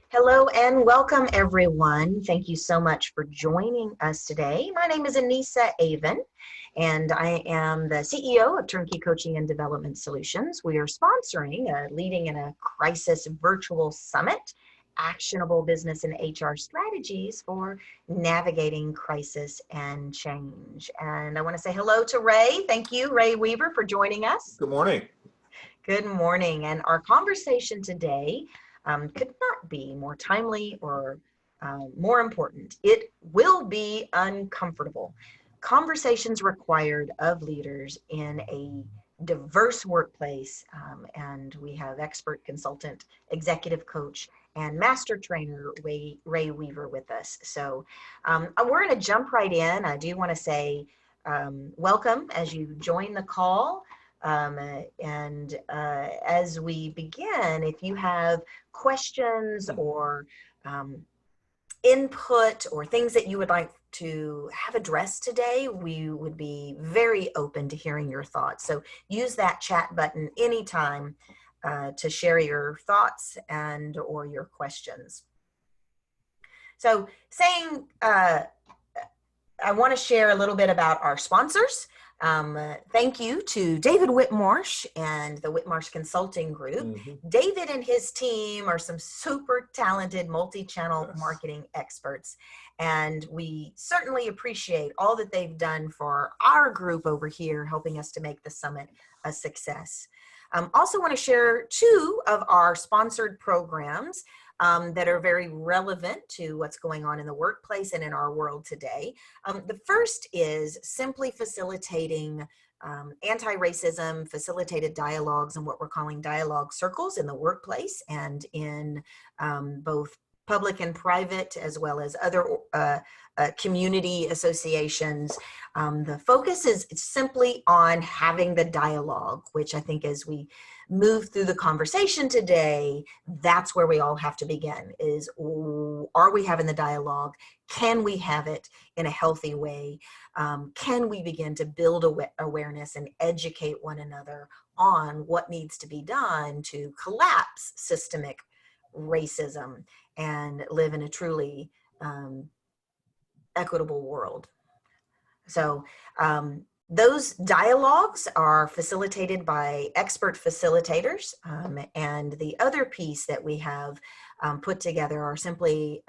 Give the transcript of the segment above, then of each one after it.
Hello and welcome, everyone. Thank you so much for joining us today. My name is Anissa Avon, and I am the CEO of Turnkey Coaching and Development Solutions. We are sponsoring a Leading in a Crisis virtual summit, actionable business and HR strategies for navigating crisis and change. And I want to say hello to Ray. Thank you, Ray Weaver, for joining us. Good morning. Good morning. And our conversation today could not be more timely or more important. It will be uncomfortable. Conversations required of leaders in a diverse workplace. And we have expert consultant, executive coach, and master trainer Ray Weaver with us. So we're going to jump right in. I do want to say welcome as you join the call. As we begin, if you have questions or input or things that you would like to have addressed today, we would be very open to hearing your thoughts. So use that chat button anytime to share your thoughts and or your questions. So I want to share a little bit about our sponsors. Thank you to David Whitmarsh and the Whitmarsh Consulting Group. David and his team are some super talented multi-channel marketing experts, and we certainly appreciate all that they've done for our group over here, helping us to make the summit a success. Also want to share two of our sponsored programs that are very relevant to what's going on in the workplace and in our world today. The first is simply facilitating anti-racism, facilitated dialogues, and what we're calling dialogue circles in the workplace and in both public and private, as well as other community associations. The focus is simply on having the dialogue, which I think as we move through the conversation today, that's where we all have to begin is, are we having the dialogue? Can we have it in a healthy way? Can we begin to build awareness and educate one another on what needs to be done to collapse systemic racism and live in a truly equitable world? So those dialogues are facilitated by expert facilitators, and the other piece that we have put together are simply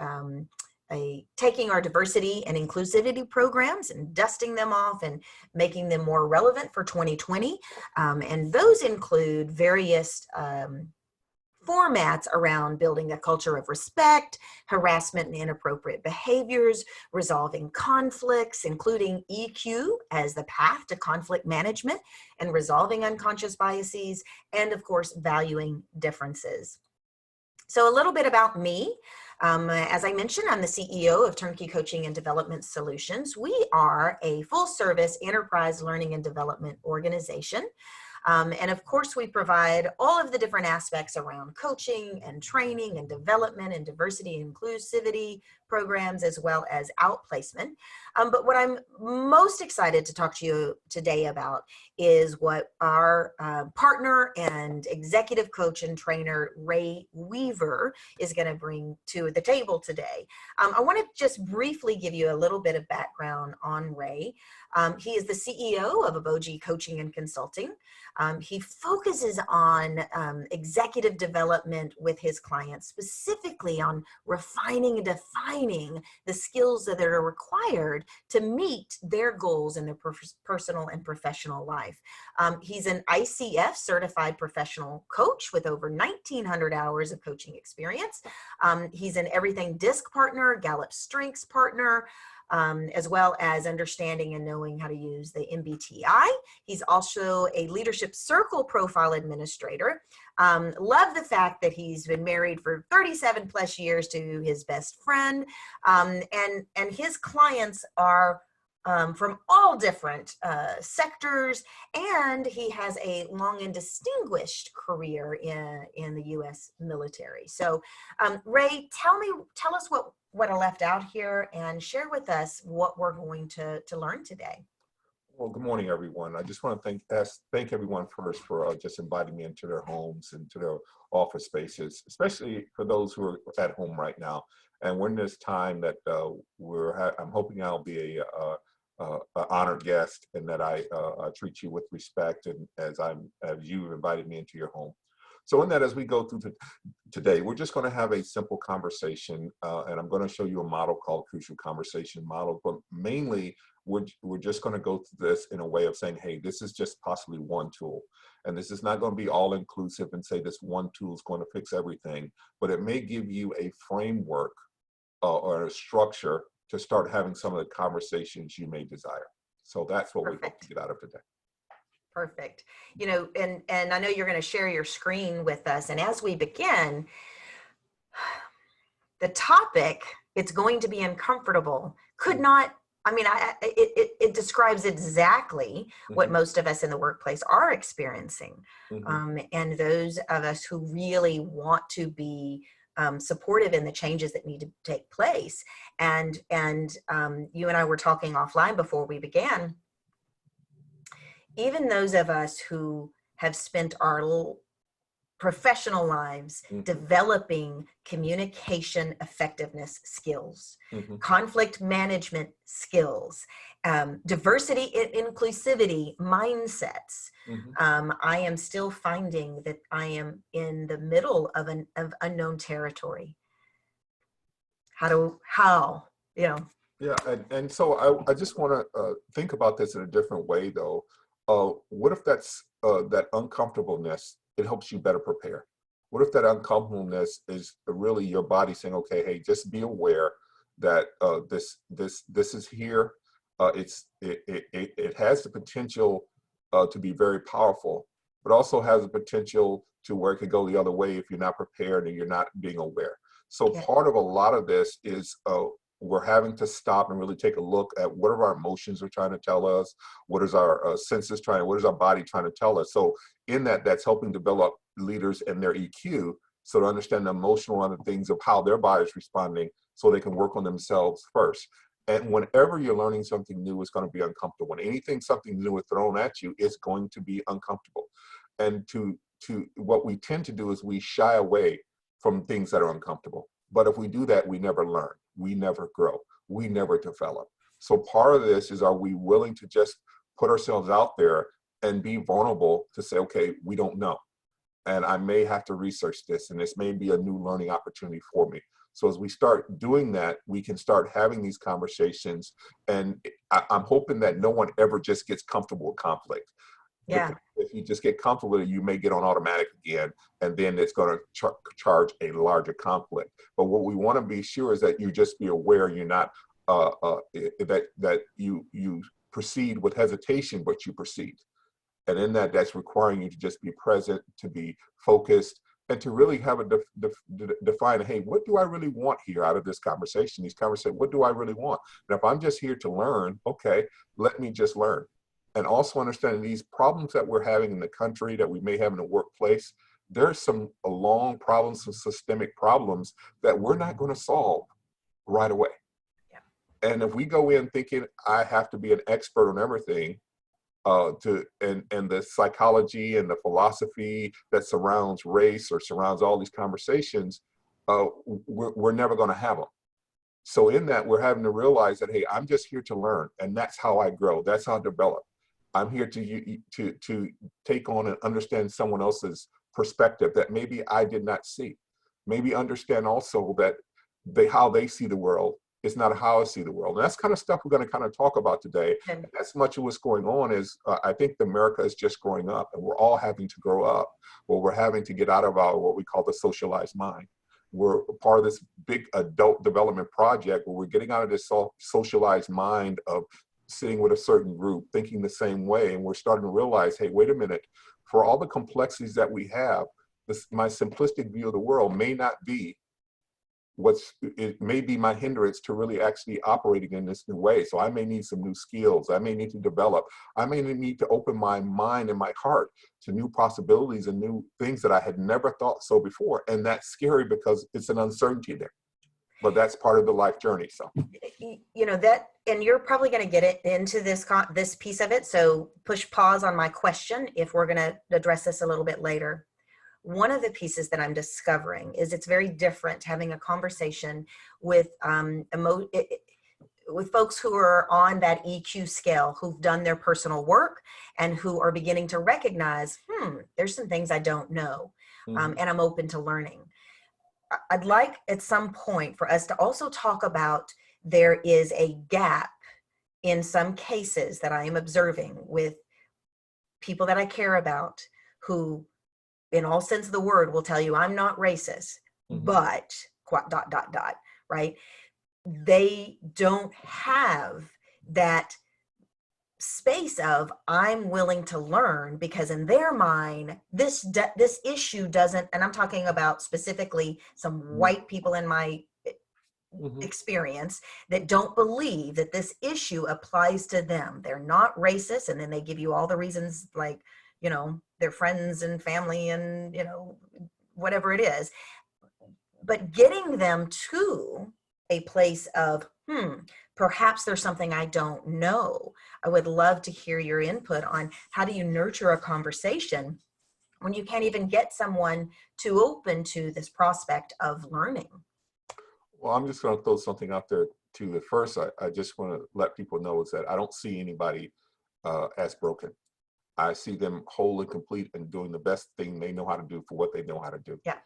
taking our diversity and inclusivity programs and dusting them off and making them more relevant for 2020. And those include various formats around building a culture of respect, harassment and inappropriate behaviors, resolving conflicts, including EQ as the path to conflict management and resolving unconscious biases, and of course, valuing differences. So a little bit about me. As I mentioned, I'm the CEO of Turnkey Coaching and Development Solutions. We are a full-service enterprise learning and development organization. And of course, we provide all of the different aspects around coaching and training and development and diversity and inclusivity programs, as well as outplacement. But what I'm most excited to talk to you today about is what our partner and executive coach and trainer, Ray Weaver, is going to bring to the table today. I want to just briefly give you a little bit of background on Ray. He is the CEO of Aboji Coaching and Consulting. He focuses on executive development with his clients, specifically on refining and defining the skills that are required to meet their goals in their personal and professional life. He's an ICF certified professional coach with over 1,900 hours of coaching experience. He's an Everything DISC partner, Gallup Strengths partner, as well as understanding and knowing how to use the MBTI. He's also a leadership circle profile administrator. Love the fact that he's been married for 37 plus years to his best friend. And his clients are from all different sectors, and he has a long and distinguished career in the U.S. military. So, Ray, tell us what I left out here, and share with us what we're going to learn today. Well, good morning, everyone. I just want to thank everyone first for just inviting me into their homes and to their office spaces, especially for those who are at home right now. And we're in this time that I'm hoping I'll be a honored guest and that I treat you with respect and as you've invited me into your home. So in that, as we go through today, we're just going to have a simple conversation, and I'm going to show you a model called Crucial Conversation Model, but mainly we're just going to go through this in a way of saying, hey, this is just possibly one tool. And this is not going to be all inclusive and say this one tool is going to fix everything, but it may give you a framework or a structure to start having some of the conversations you may desire. So that's what we hope to get out of today. Perfect. You know, and I know you're going to share your screen with us. And as we begin, the topic, it's going to be uncomfortable, could not, I mean, it describes exactly what most of us in the workplace are experiencing. And those of us who really want to be supportive in the changes that need to take place. And you and I were talking offline before we began. Even those of us who have spent our professional lives developing communication effectiveness skills, conflict management skills, diversity and inclusivity mindsets. I am still finding that I am in the middle of unknown territory. How, you know? Yeah, and so I just want to think about this in a different way, though. What if that's that uncomfortableness, it helps you better prepare? What if that uncomfortableness is really your body saying, okay, hey, just be aware that this is here. It has the potential to be very powerful, but also has the potential to where it could go the other way if you're not prepared and you're not being aware. So part of a lot of this is we're having to stop and really take a look at what are our emotions are trying to tell us, what is our senses trying, what is our body trying to tell us. So in that's helping develop leaders and their EQ, so to understand the emotional and the things of how their body is responding so they can work on themselves first. And whenever you're learning something new, it's going to be uncomfortable. When something new is thrown at you, it's going to be uncomfortable. And to what we tend to do is we shy away from things that are uncomfortable. But if we do that, we never learn, we never grow, we never develop. So part of this is, are we willing to just put ourselves out there and be vulnerable to say, okay, we don't know. And I may have to research this, and this may be a new learning opportunity for me. So as we start doing that, we can start having these conversations. And I'm hoping that no one ever just gets comfortable with conflict. Yeah. Because if you just get comfortable with it, you may get on automatic again, and then it's going to charge a larger conflict. But what we want to be sure is that you just be aware you're not that you proceed with hesitation, but you proceed. And in that's requiring you to just be present, to be focused, and to really have a define, hey, what do I really want here out of this conversation? These conversations, what do I really want? And if I'm just here to learn, okay, let me just learn. And also understanding these problems that we're having in the country, that we may have in the workplace, there's some long problems, some systemic problems that we're not going to solve right away. Yeah. And if we go in thinking I have to be an expert on everything, and the psychology and the philosophy that surrounds race or surrounds all these conversations, we're never going to have them. So in that, we're having to realize that, hey, I'm just here to learn, and that's how I grow. That's how I develop. I'm here to take on and understand someone else's perspective that maybe I did not see. Maybe understand also that how they see the world is not how I see the world. And that's kind of stuff we're going to kind of talk about today. And as much of what's going on is, I think America is just growing up, and we're all having to grow up. Well, we're having to get out of our what we call the socialized mind. We're part of this big adult development project where we're getting out of this socialized mind of sitting with a certain group, thinking the same way. And we're starting to realize, hey, wait a minute, for all the complexities that we have, my simplistic view of the world may not be it may be my hindrance to really actually operating in this new way. So I may need some new skills. I may need to develop. I may need to open my mind and my heart to new possibilities and new things that I had never thought so before. And that's scary because it's an uncertainty there. But that's part of the life journey. So, You know that, and you're probably going to get it into this piece of it. So push pause on my question if we're going to address this a little bit later. One of the pieces that I'm discovering is it's very different having a conversation with with folks who are on that EQ scale, who've done their personal work and who are beginning to recognize, there's some things I don't know, and I'm open to learning. I'd like at some point for us to also talk about there is a gap in some cases that I am observing with people that I care about who, in all sense of the word, will tell you I'm not racist, but dot, dot, dot, right? They don't have that space of I'm willing to learn, because in their mind this issue doesn't, and I'm talking about specifically some white people in my experience that don't believe that this issue applies to them. They're not racist, and then they give you all the reasons, like, you know, their friends and family and, you know, whatever it is. But getting them to a place of perhaps there's something I don't know. I would love to hear your input on how do you nurture a conversation when you can't even get someone to open to this prospect of learning. Well, I'm just going to throw something out there too. At first, I just want to let people know is that I don't see anybody as broken. I see them whole and complete and doing the best thing they know how to do for what they know how to do. Yeah.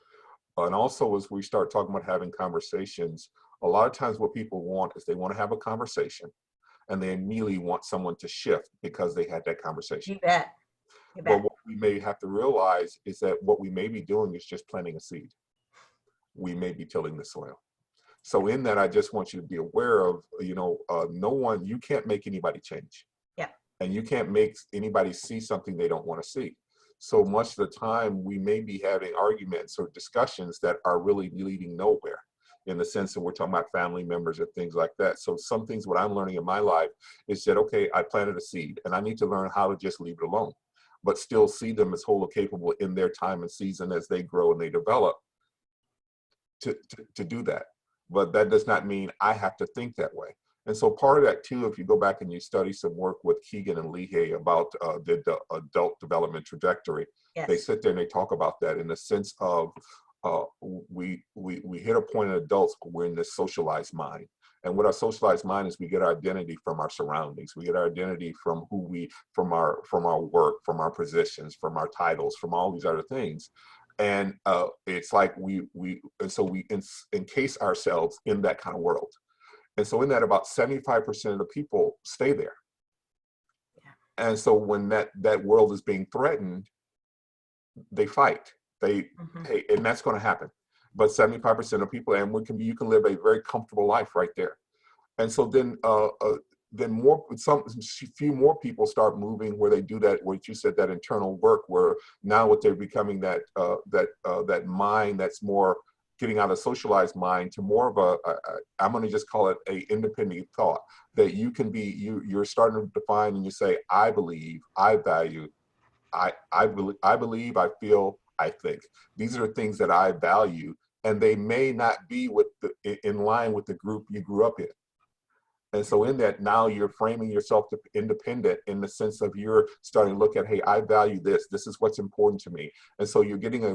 And also, as we start talking about having conversations, a lot of times what people want is they want to have a conversation and they immediately want someone to shift because they had that conversation. You bet. You But bet. what we may have to realize is that what we may be doing is just planting a seed. We may be tilling the soil. So in that, I just want you to be aware of, no one, you can't make anybody change. Yeah. And you can't make anybody see something they don't want to see. So much of the time, we may be having arguments or discussions that are really leading nowhere, in the sense that we're talking about family members and things like that. So some things, what I'm learning in my life is that, okay, I planted a seed and I need to learn how to just leave it alone, but still see them as whole and capable in their time and season as they grow and they develop to do that. But that does not mean I have to think that way. And so part of that too, if you go back and you study some work with Keegan and Leahy about the adult development trajectory, Yes. They sit there and they talk about that in the sense of we hit a point in adults where we're in this socialized mind. And what our socialized mind is, we get our identity from our surroundings. We get our identity from from our work, from our positions, from our titles, from all these other things. And it's like we encase ourselves in that kind of world. And so in that, about 75% of the people stay there. Yeah. And so when that world is being threatened, they fight. Hey, and that's going to happen. But 75% of people, and you can live a very comfortable life right there. And so then few more people start moving where they do that, what you said, that internal work, where now what they're becoming that mind that's more getting out of socialized mind to more of I'm going to just call it a independent thought, that you can be, you're starting to define and you say, I believe, I value, I believe, I feel, I think. These are things that I value, and they may not be in line with the group you grew up in. And so in that, now you're framing yourself to independent in the sense of you're starting to look at, hey, I value this. This is what's important to me. And so you're getting you've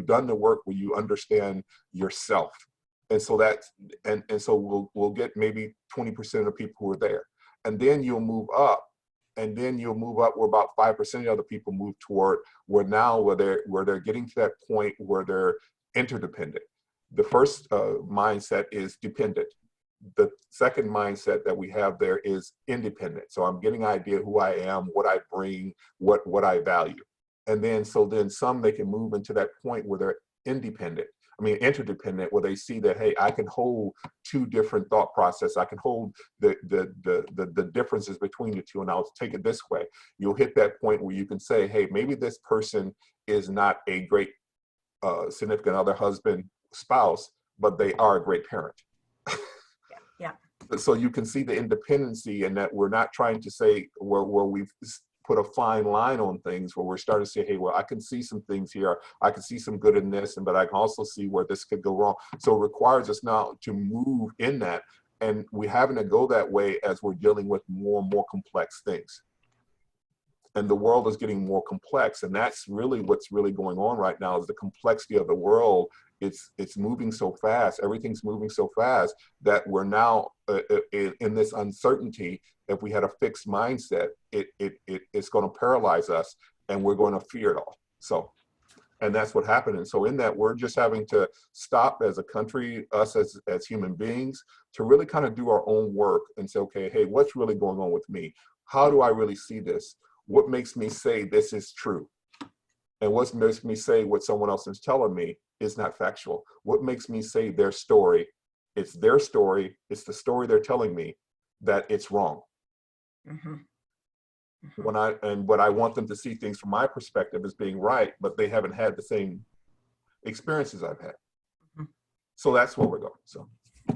done the work where you understand yourself. And so we'll get maybe 20% of people who are there. And then you'll move up. And then you'll move up where about 5% of the other people move toward where they're getting to that point where they're interdependent. The first mindset is dependent. The second mindset that we have there is independent. So I'm getting an idea who I am, what I bring, what I value. And then some, they can move into that point where they're interdependent, where they see that, hey, I can hold two different thought processes. I can hold the differences between the two, and I'll take it this way. You'll hit that point where you can say, hey, maybe this person is not a great significant other, husband, spouse, but they are a great parent. Yeah. So you can see the independency in that we're not trying to say where we've put a fine line on things where we're starting to say, hey, well, I can see some things here. I can see some good in this, but I can also see where this could go wrong. So it requires us now to move in that. And we're having to go that way as we're dealing with more and more complex things. And the world is getting more complex. And that's really what's really going on right now is the complexity of the world. It's moving so fast. Everything's moving so fast that we're now in this uncertainty. If we had a fixed mindset, it's going to paralyze us and we're going to fear it all. So, and that's what happened. And so in that, we're just having to stop as a country, us as human beings, to really kind of do our own work and say, okay, hey, what's really going on with me? How do I really see this? What makes me say this is true? And what makes me say what someone else is telling me is not factual? What makes me say their story, it's their story, it's the story they're telling me, that it's wrong. Mm-hmm. Mm-hmm. What I want them to see things from my perspective as being right, but they haven't had the same experiences I've had. Mm-hmm. So that's where we're going. So.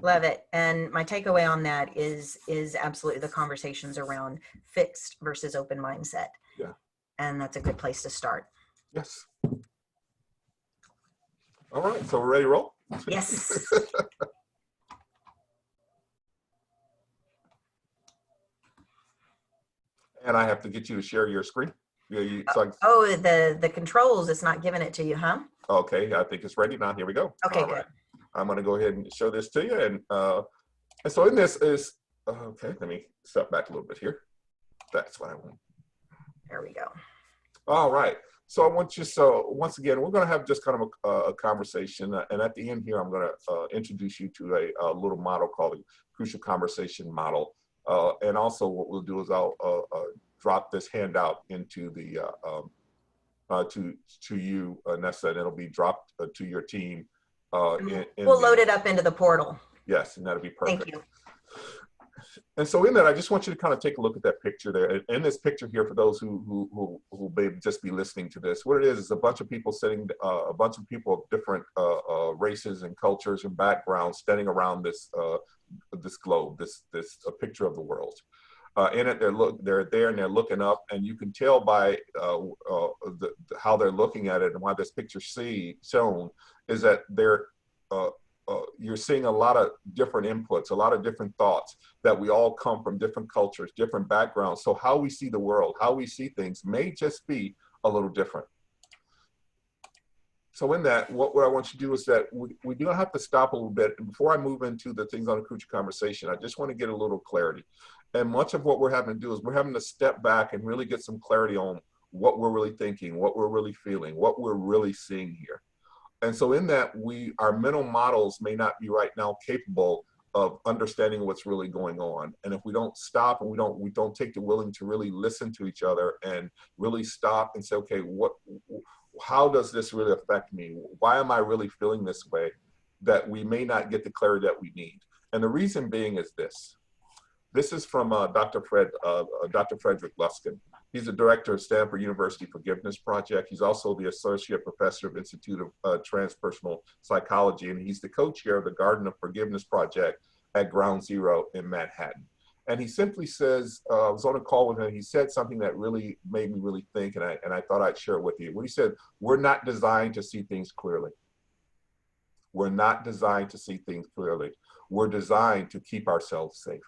Love it. And my takeaway on that is absolutely the conversations around fixed versus open mindset. Yeah. And that's a good place to start. Yes. All right. So we're ready to roll? Yes. And I have to get you to share your screen. Yeah. Oh, the controls, it's not giving it to you, huh? Okay. I think it's ready now. Here we go. Okay, all good. Right. I'm going to go ahead and show this to you. And so in this is, okay, let me step back a little bit here. That's what I want. There we go. All right. So I want you, so once again, we're going to have just kind of a conversation. And at the end here, I'm going to introduce you to a little model called the Crucial Conversation Model. And also what we'll do is I'll drop this handout into the, to you, Nessa, and it'll be dropped to your team. We'll load it up into the portal. Yes, and that'll be perfect. Thank you. And so in that, I just want you to kind of take a look at that picture there. In this picture here, for those who may just be listening to this, what it is a bunch of people sitting, a bunch of people of different races and cultures and backgrounds standing around this this globe, this a picture of the world. In it, they're there and they're looking up, and you can tell by how they're looking at it and why this picture shown is that they're you're seeing a lot of different inputs, a lot of different thoughts, that we all come from different cultures, different backgrounds. So how we see the world, how we see things may just be a little different. So in that, what I want you to do is that we do have to stop a little bit. And before I move into the things on the Crucial Conversation, I just want to get a little clarity. And much of what we're having to do is we're having to step back and really get some clarity on what we're really thinking, what we're really feeling, what we're really seeing here. And so in that, our mental models may not be right now capable of understanding what's really going on. And if we don't stop and we don't take the willing to really listen to each other and really stop and say, okay, how does this really affect me? Why am I really feeling this way? That we may not get the clarity that we need. And the reason being is this. This is from Dr. Frederick Luskin. He's the director of Stanford University Forgiveness Project. He's also the associate professor of Institute of Transpersonal Psychology, and he's the co-chair of the Garden of Forgiveness Project at Ground Zero in Manhattan. And he simply says, I was on a call with him, he said something that really made me really think, and I thought I'd share it with you. What he said, we're not designed to see things clearly. We're not designed to see things clearly. We're designed to keep ourselves safe.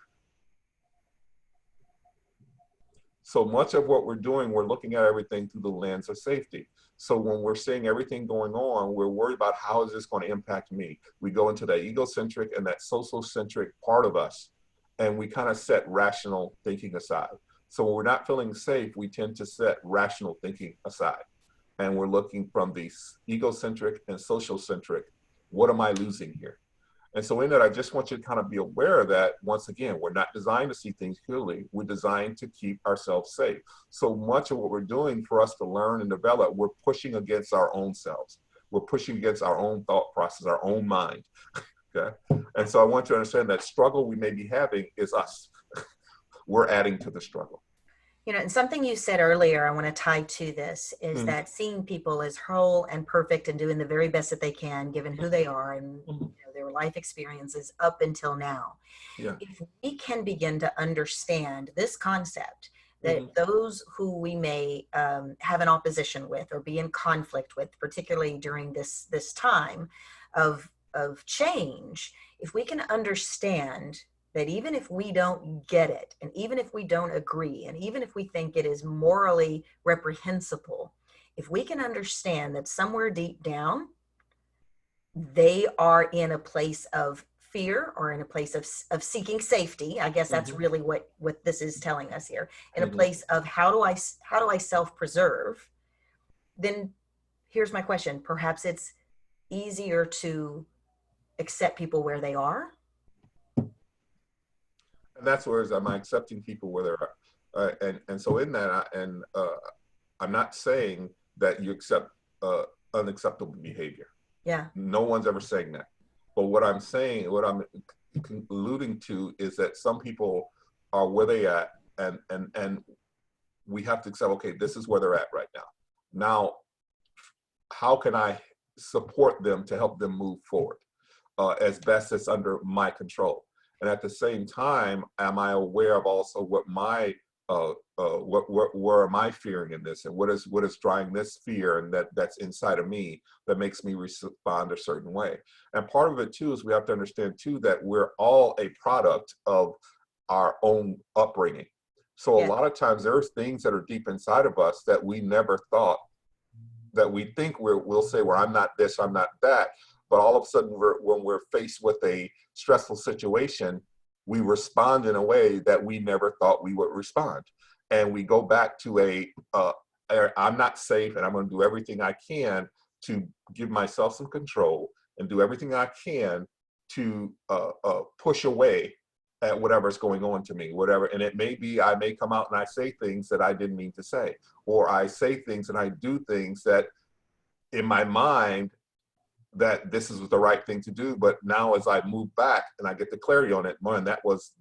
So much of what we're doing, we're looking at everything through the lens of safety. So when we're seeing everything going on, we're worried about how is this going to impact me? We go into that egocentric and that social-centric part of us, and we kind of set rational thinking aside. So when we're not feeling safe, we tend to set rational thinking aside. And we're looking from the egocentric and social-centric, what am I losing here? And so in that, I just want you to kind of be aware that, once again, we're not designed to see things clearly. We're designed to keep ourselves safe. So much of what we're doing for us to learn and develop, we're pushing against our own selves. We're pushing against our own thought process, our own mind. Okay. And so I want you to understand that struggle we may be having is us. We're adding to the struggle. You know, and something you said earlier, I want to tie to this, is that seeing people as whole and perfect and doing the very best that they can, given who they are and you know, their life experiences up until now. Yeah. If we can begin to understand this concept, that those who we may have an opposition with or be in conflict with, particularly during this time of change, if we can understand that even if we don't get it, and even if we don't agree, and even if we think it is morally reprehensible, if we can understand that somewhere deep down, they are in a place of fear or in a place of seeking safety. I guess that's really what this is telling us here, in a place of how do I self-preserve. Then here's my question: perhaps it's easier to accept people where they are. And that's where am I accepting people where they are, and so in that, I'm not saying that you accept unacceptable behavior. Yeah. No one's ever saying that. But what I'm saying, what I'm alluding to, is that some people are where they at, and we have to accept, okay, this is where they're at right now. Now, how can I support them to help them move forward as best as under my control? And at the same time, am I aware of also what my where am I fearing in this, and what is driving this fear, and that's inside of me that makes me respond a certain way. And part of it too is we have to understand too that we're all a product of our own upbringing. So a lot of times there's things that are deep inside of us that we never thought, that we think we'll say, well, I'm not this, I'm not that. But all of a sudden, when we're faced with a stressful situation, we respond in a way that we never thought we would respond. And we go back to I'm not safe, and I'm going to do everything I can to give myself some control and do everything I can to push away at whatever's going on to me, whatever. And it may be I may come out and I say things that I didn't mean to say, or I say things and I do things that in my mind that this is the right thing to do. But now as I move back and I get the clarity on it, man, that was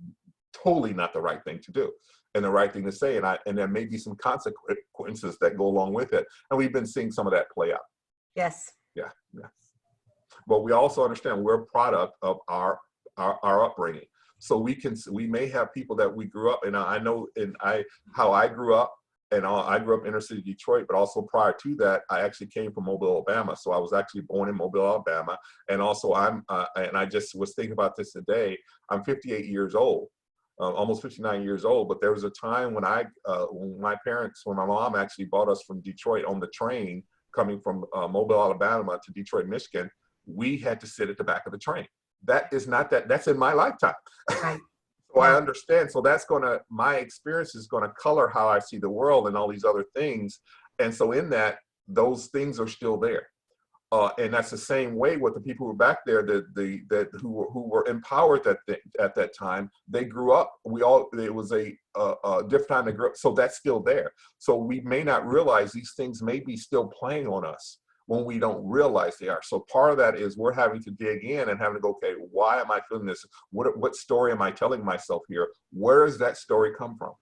totally not the right thing to do and the right thing to say. And there may be some consequences that go along with it. And we've been seeing some of that play out. Yes. Yeah. But we also understand we're a product of our upbringing. So we may have people that we grew up, and I know how I grew up, and I grew up inner city Detroit, but also prior to that, I actually came from Mobile, Alabama. So I was actually born in Mobile, Alabama. And also and I just was thinking about this today, I'm 58 years old, almost 59 years old. But there was a time when when my mom actually brought us from Detroit on the train coming from Mobile, Alabama to Detroit, Michigan. We had to sit at the back of the train. That's in my lifetime. Right. So I understand. So my experience is going to color how I see the world and all these other things. And so in that, those things are still there. And that's the same way with the people who were back there, who were empowered at that time. They grew up. It was a different time to grow up. So that's still there. So we may not realize these things may be still playing on us when we don't realize they are. So part of that is we're having to dig in and having to go, okay, why am I feeling this? What story am I telling myself here? Where does that story come from?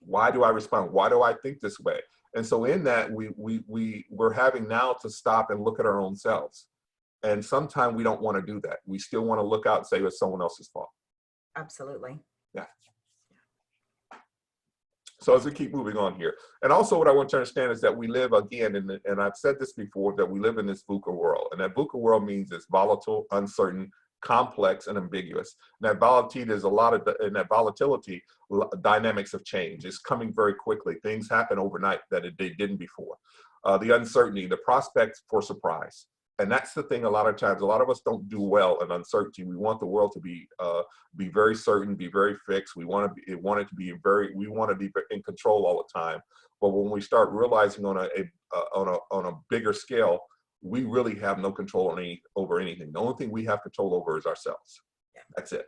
Why do I respond? Why do I think this way? And so in that, we're having now to stop and look at our own selves. And sometimes we don't want to do that. We still want to look out and say it's someone else's fault. Absolutely. Yeah. So as we keep moving on here, and also what I want to understand is that we live again, and I've said this before, that we live in this VUCA world, and that VUCA world means it's volatile, uncertain, complex, and ambiguous. And that volatility, dynamics of change. It's coming very quickly. Things happen overnight that they didn't before. The uncertainty, the prospect for surprise. And that's the thing. A lot of times, a lot of us don't do well in uncertainty. We want the world to be very certain, be very fixed. We want it to be in control all the time. But when we start realizing on a bigger scale, we really have no control over anything. The only thing we have control over is ourselves. That's it.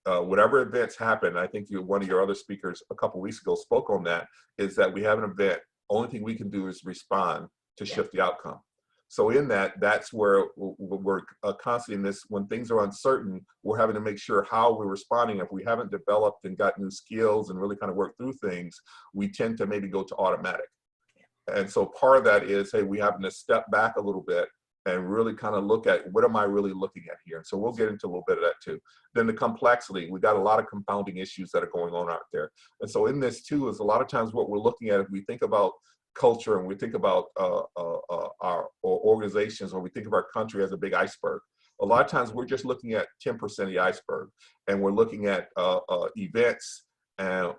Whatever events happen, I think one of your other speakers a couple of weeks ago spoke on that, is that we have an event. Only thing we can do is respond to shift the outcome. So in that's where we're constantly in this, when things are uncertain, we're having to make sure how we're responding. If we haven't developed and got new skills and really kind of worked through things, we tend to maybe go to automatic. And so part of that is, hey, we having to step back a little bit and really kind of look at what am I really looking at here. And so we'll get into a little bit of that too. Then the complexity, we got a lot of compounding issues that are going on out there. And so in this too is a lot of times what we're looking at, if we think about culture and we think about our organizations, or we think of our country as a big iceberg. A lot of times we're just looking at 10% of the iceberg, and we're looking at events, and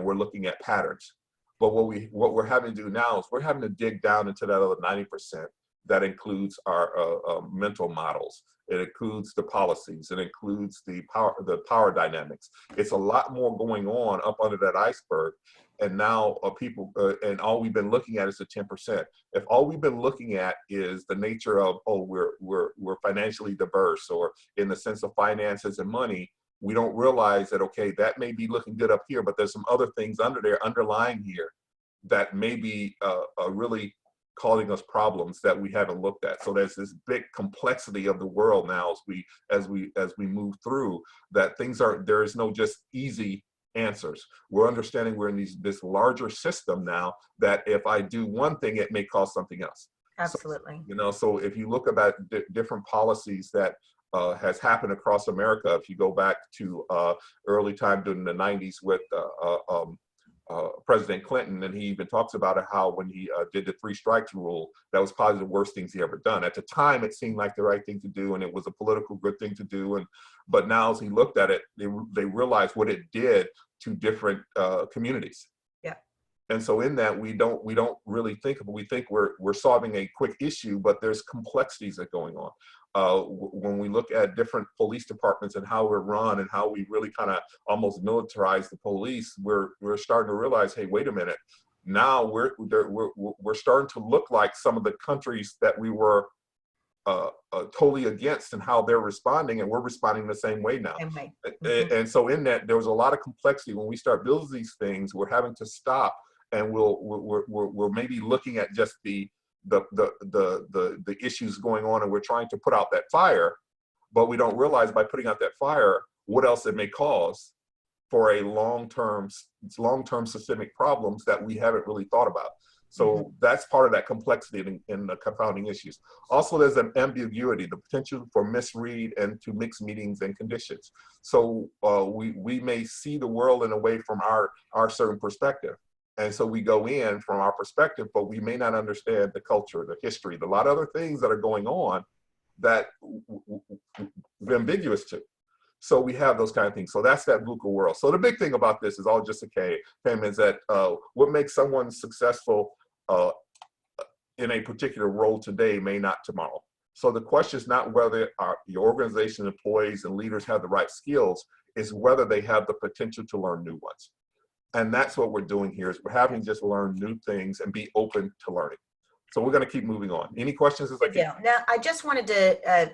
we're looking at patterns. But what we're having to do now is we're having to dig down into that other 90%. That includes our mental models. It includes the policies. It includes the power dynamics. It's a lot more going on up under that iceberg. And now people, and all we've been looking at is the 10%. If all we've been looking at is the nature of, oh, we're financially diverse, or in the sense of finances and money, we don't realize that, okay, that may be looking good up here, but there's some other things under there underlying here that may be really causing us problems that we haven't looked at. So there's this big complexity of the world now as we move through, that there is no just easy answers. We're understanding we're in this larger system now, that if I do one thing, it may cause something else. Absolutely. So, so if you look about different policies that has happened across America, if you go back to early time during the 90s with President Clinton, and he even talks about how when he did the 3 strikes rule, that was probably the worst things he ever done. At the time, it seemed like the right thing to do, and it was a political good thing to do. But now, as he looked at it, they realized what it did to different communities. Yeah. And so in that, we don't really think of it. We think we're solving a quick issue, but there's complexities that are going on. When we look at different police departments and how we're run and how we really kind of almost militarize the police, we're starting to realize, hey, wait a minute. Now we're starting to look like some of the countries that we were totally against, and how they're responding, and we're responding the same way now. Same way. And so in that, there was a lot of complexity. When we start building these things, we're having to stop, and we're maybe looking at just the issues going on, and we're trying to put out that fire, but we don't realize by putting out that fire what else it may cause for a long-term systemic problems that we haven't really thought about. So that's part of that complexity in the confounding issues. Also, there's an ambiguity, the potential for misread and to mix meanings and conditions. So we may see the world in a way from our certain perspective. And so we go in from our perspective, but we may not understand the culture, the history, a lot of other things that are going on that we're ambiguous to. So we have those kind of things. So that's that VUCA world. So the big thing about this is all just is that what makes someone successful in a particular role today may not tomorrow. So the question is not whether your organization, employees, and leaders have the right skills, is whether they have the potential to learn new ones. And that's what we're doing here, is we're having to just learn new things and be open to learning. So we're going to keep moving on. Any questions? Yeah. Now, I just wanted to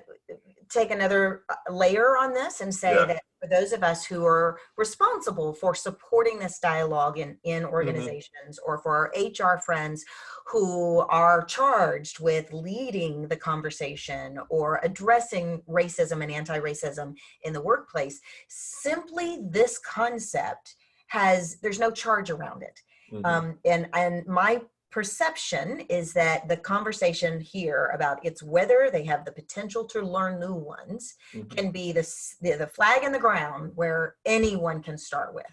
take another layer on this and say that for those of us who are responsible for supporting this dialogue in organizations, or for our HR friends who are charged with leading the conversation or addressing racism and anti-racism in the workplace, simply this concept there's no charge around it. And my perception is that the conversation here about it's whether they have the potential to learn new ones can be the flag in the ground where anyone can start with.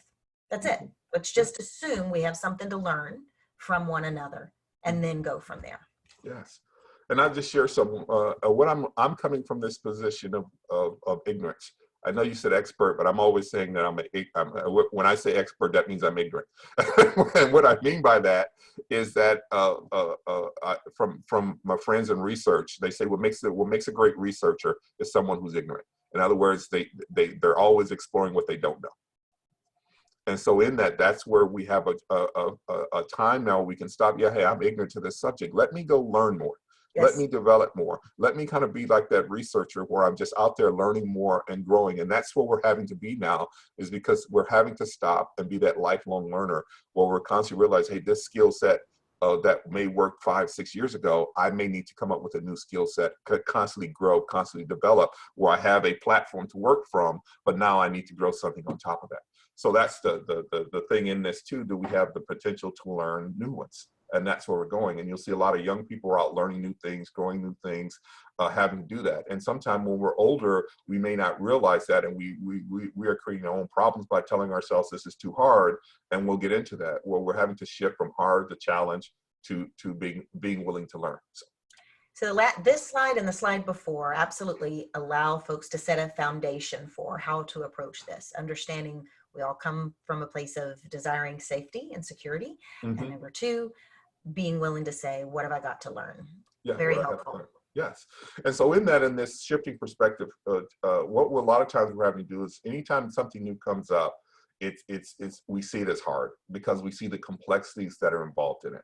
That's it. Let's just assume we have something to learn from one another and then go from there. Yes. And I'll just share some, what I'm coming from this position of ignorance. I know you said expert, but I'm always saying that when I say expert, that means I'm ignorant. And what I mean by that is that from my friends in research, they say what makes a great researcher is someone who's ignorant. In other words, they're always exploring what they don't know. And so in that's where we have a time now we can stop. Yeah, hey, I'm ignorant to this subject. Let me go learn more. Yes. Let me develop more. Let me kind of be like that researcher where I'm just out there learning more and growing. And that's what we're having to be now, is because we're having to stop and be that lifelong learner where we're constantly realize, hey, this skill set that may work 5-6 years ago, I may need to come up with a new skill set, constantly grow, constantly develop, where I have a platform to work from, but now I need to grow something on top of that. So that's the thing in this too. Do we have the potential to learn new ones? And that's where we're going. And you'll see a lot of young people are out learning new things, growing new things, having to do that. And sometimes when we're older, we may not realize that, and we are creating our own problems by telling ourselves this is too hard. And we'll get into that, where we're having to shift from hard to challenge to being willing to learn. So this slide and the slide before absolutely allow folks to set a foundation for how to approach this, understanding we all come from a place of desiring safety and security. Mm-hmm. And number two, being willing to say, what have I got to learn? Yeah, very helpful. Yes. And so in this shifting perspective, what a lot of times we're having to do is anytime something new comes up, we see it as hard because we see the complexities that are involved in it.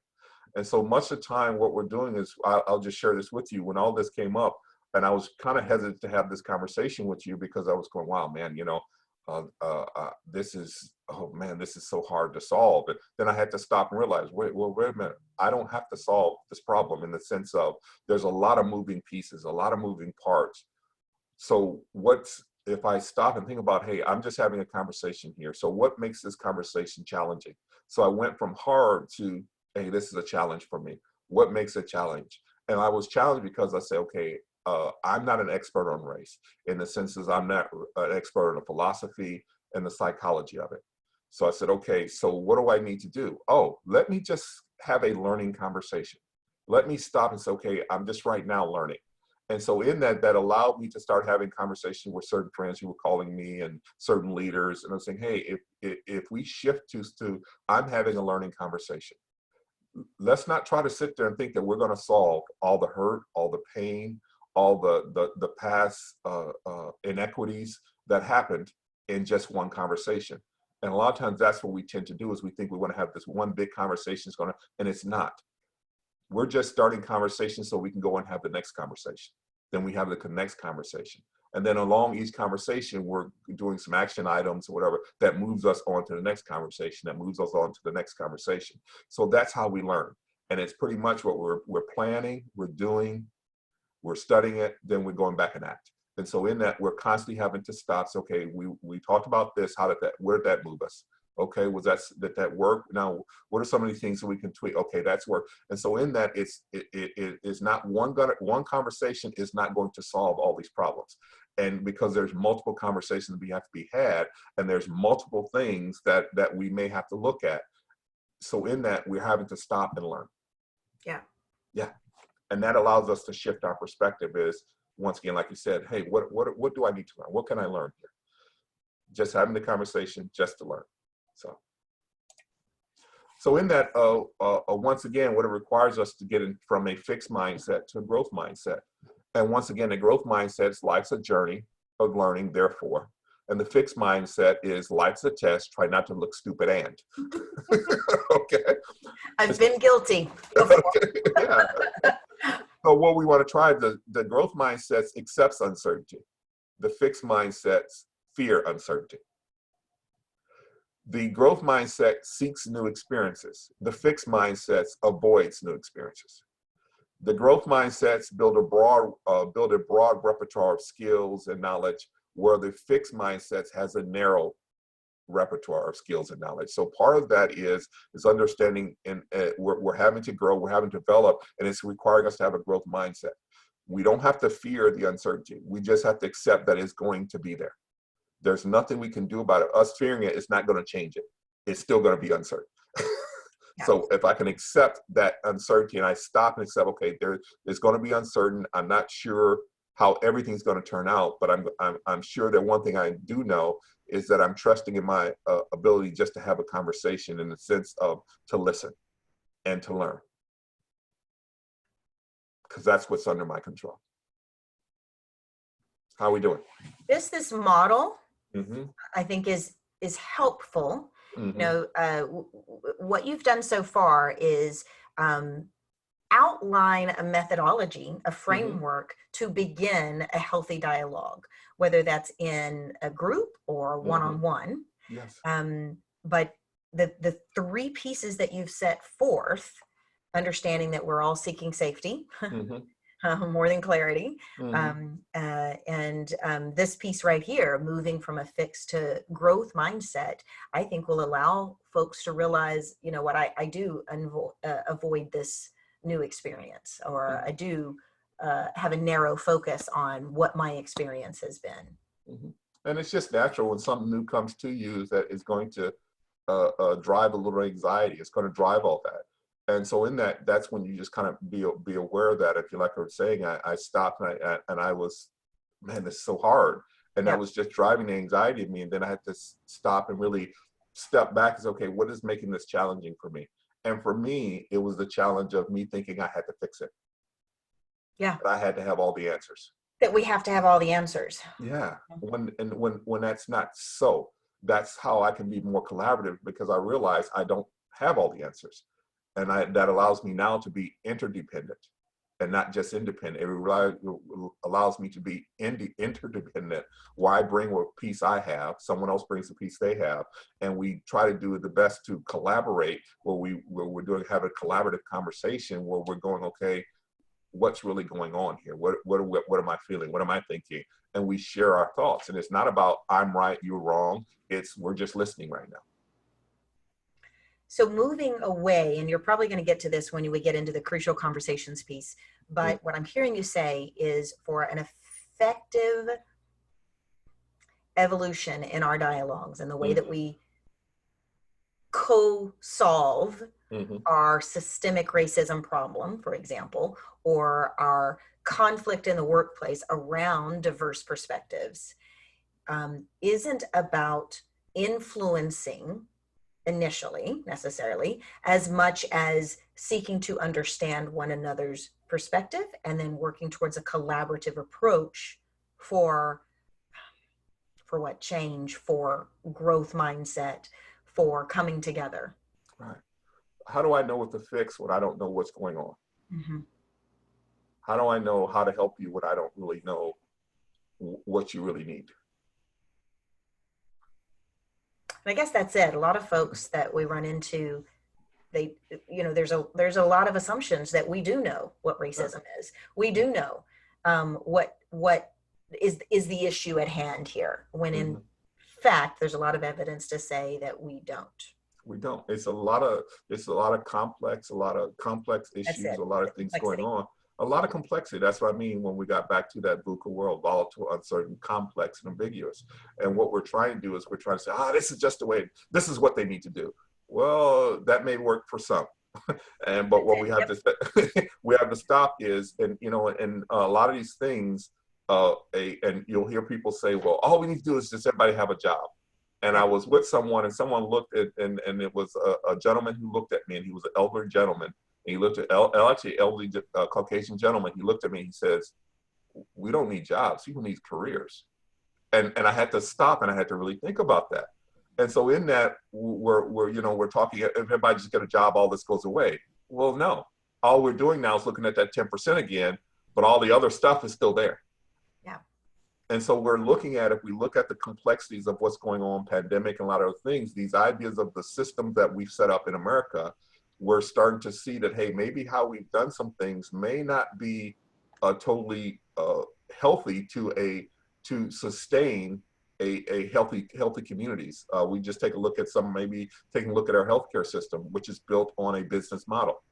And so much of the time what we're doing is, I'll just share this with you. When all this came up, and I was kind of hesitant to have this conversation with you because I was going, wow, man, this is so hard to solve. And then I had to stop and realize, wait a minute. I don't have to solve this problem, in the sense of there's a lot of moving pieces, a lot of moving parts. So if I stop and think about, hey, I'm just having a conversation here. So what makes this conversation challenging? So I went from hard to, hey, this is a challenge for me. What makes a challenge? And I was challenged because I say, okay, I'm not an expert on race, in the sense as I'm not an expert on the philosophy and the psychology of it. So I said, okay, so what do I need to do? Oh, let me just have a learning conversation. Let me stop and say, okay, I'm just right now learning. And so in that allowed me to start having conversations with certain friends who were calling me, and certain leaders. And I was saying, hey, if we shift to I'm having a learning conversation. Let's not try to sit there and think that we're going to solve all the hurt, all the pain, all the past inequities that happened in just one conversation. And a lot of times that's what we tend to do, is we think we want to have this one big conversation, and it's not. We're just starting conversations so we can go and have the next conversation. Then we have the next conversation. And then along each conversation, we're doing some action items or whatever that moves us on to the next conversation, that moves us on to the next conversation. So that's how we learn. And it's pretty much what we're planning, we're doing, we're studying it, then we're going back and act. And so in that, we're constantly having to stop. So, okay, we talked about this. Where did that move us? Okay, did that work? Now, what are some of these things that we can tweak? Okay, that's work. And so in that, it is not one conversation is not going to solve all these problems. And because there's multiple conversations that we have to be had, and there's multiple things that we may have to look at. So in that, we're having to stop and learn. Yeah. Yeah. And that allows us to shift our perspective. Is, once again, like you said, hey, what do I need to learn? What can I learn here? Just having the conversation just to learn. So in that, once again, what it requires us to get in from a fixed mindset to a growth mindset. And once again, the growth mindset is life's a journey of learning, therefore. And the fixed mindset is life's a test, try not to look stupid and. Okay. I've been guilty before. Okay. Yeah. So what we want to try, the growth mindset accepts uncertainty. The fixed mindset fear uncertainty. The growth mindset seeks new experiences. The fixed mindset avoids new experiences. The growth mindsets build a broad repertoire of skills and knowledge, where the fixed mindset has a narrow repertoire of skills and knowledge. So part of that is understanding, and we're having to grow, we're having to develop, and it's requiring us to have a growth mindset. We don't have to fear the uncertainty. We just have to accept that it's going to be there. There's nothing we can do about it. Us fearing it is not going to change it. It's still going to be uncertain. Yeah. So if I can accept that uncertainty, and I stop and accept, okay, it's going to be uncertain. I'm not sure how everything's going to turn out, but I'm sure that one thing I do know is that I'm trusting in my ability just to have a conversation, in the sense of to listen and to learn, because that's what's under my control. How are we doing? This model, mm-hmm. I think is helpful. Mm-hmm. You know, what you've done so far is outline a methodology, a framework to begin a healthy dialogue, whether that's in a group or one-on-one. Yes. But the three pieces that you've set forth, understanding that we're all seeking safety, more than clarity. Hmm. This piece right here, moving from a fixed to growth mindset, I think will allow folks to realize, you know what, I do avoid this new experience, or I do have a narrow focus on what my experience has been. Hmm. And it's just natural when something new comes to you that is going to drive a little anxiety. It's going to drive all that. And so in that, that's when you just kind of be aware of that. If you like I was saying, I stopped and I was, man, this is so hard. And that Yep. was just driving the anxiety of me. And then I had to stop and really step back and say, okay, what is making this challenging for me? And for me, it was the challenge of me thinking I had to fix it, Yeah. that I had to have all the answers. That we have to have all the answers. Yeah, when that's not so, that's how I can be more collaborative because I realize I don't have all the answers, and that allows me now to be interdependent and not just independent. Allows me to be interdependent, where I bring what piece I have, someone else brings the piece they have, and we try to do the best to collaborate. Where we're doing have a collaborative conversation where we're going, okay, what's really going on here? What am I feeling? What am I thinking? And we share our thoughts. And it's not about I'm right, you're wrong. It's we're just listening right now. So moving away, and you're probably going to get to this when we get into the crucial conversations piece, Mm, but what I'm hearing you say is for an effective evolution in our dialogues and the way that mhm, we co-solve mhm, our systemic racism problem, for example, or our conflict in the workplace around diverse perspectives, isn't about influencing initially necessarily as much as seeking to understand one another's perspective and then working towards a collaborative approach for what change, for growth mindset, for coming together. right. How do I know what to fix when I don't know what's going on? Mhm. How do I know how to help you when I don't really know what you really need? And I guess that's it. A lot of folks that we run into, they, there's a lot of assumptions that we do know what Right. racism is. We do know what is the issue at hand here, when in Mhm. fact there's a lot of evidence to say that we don't. We don't. It's a lot of complex That's issues, it. a lot The of things going complexity. on, a lot of complexity. That's what I mean when we got back to that VUCA world, volatile, uncertain, complex, and ambiguous. And what we're trying to do is we're trying to say, this is just the way, this is what they need to do. Well, that may work for some. And but That's what it. we have Yep. to we have to stop is, and and a lot of these things, and you'll hear people say, well, all we need to do is just everybody have a job. And I Yep. was with someone, and someone looked at, and it was a gentleman who looked at me, and he was an elderly gentleman. And he looked at, actually, elderly Caucasian gentleman. He looked at me, and he says, "We don't need jobs. People need careers." And I had to stop, and I had to really think about that. And so in that, we're talking. If everybody just get a job, all this goes away. Well, no. All we're doing now is looking at that 10% again, but all the other stuff is still there. Yeah. And so we're looking at, if we look at the complexities of what's going on, pandemic and a lot of other things, these ideas of the system that we've set up in America, we're starting to see that, hey, maybe how we've done some things may not be totally healthy to sustain a healthy communities. We just take a look at maybe taking a look at our healthcare system, which is built on a business model.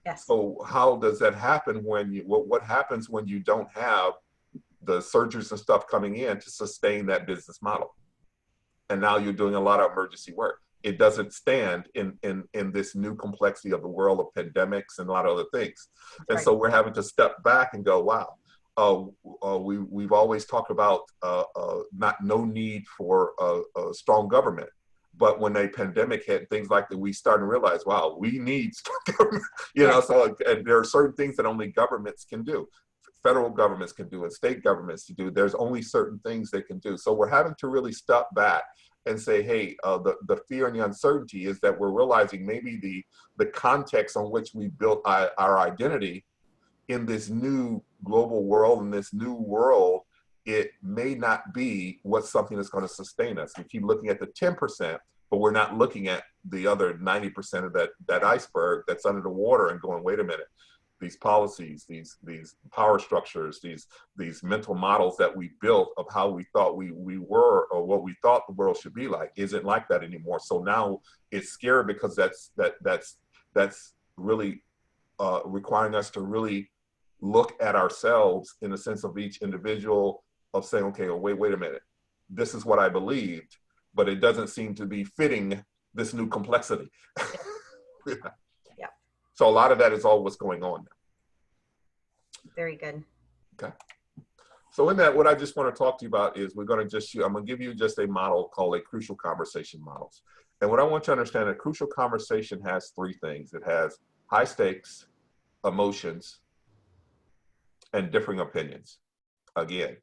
Yes. So how does that happen when what happens when you don't have the surgeries and stuff coming in to sustain that business model? And now you're doing a lot of emergency work. It doesn't stand in this new complexity of the world of pandemics and a lot of other things. That's And right. so we're having to step back and go, wow. We've always talked about not no need for a strong government, but when a pandemic hit, things like that, we started to realize, wow, we need strong government. Yes. So and there are certain things that only governments can do, federal governments can do, and state governments to do. There's only certain things they can do. So we're having to really step back and say, hey, the fear and the uncertainty is that we're realizing maybe the context on which we built our identity in this new global world, in this new world, it may not be what's something that's going to sustain us. We keep looking at the 10%, but we're not looking at the other 90% of that iceberg that's under the water and going, wait a minute, these policies, these power structures, these mental models that we built of how we thought we were, or what we thought the world should be like, isn't like that anymore. So now it's scary, because that's really requiring us to really look at ourselves in the sense of each individual, of saying, okay, oh, wait a minute, this is what I believed, but it doesn't seem to be fitting this new complexity. Yeah. Yeah. So a lot of that is all what's going on now. Very good. Okay. So in that, what I just want to talk to you about is I'm going to give you just a model called a crucial conversation models. And what I want you to understand, a crucial conversation has three things. It has high stakes, emotions, and differing opinions. Again,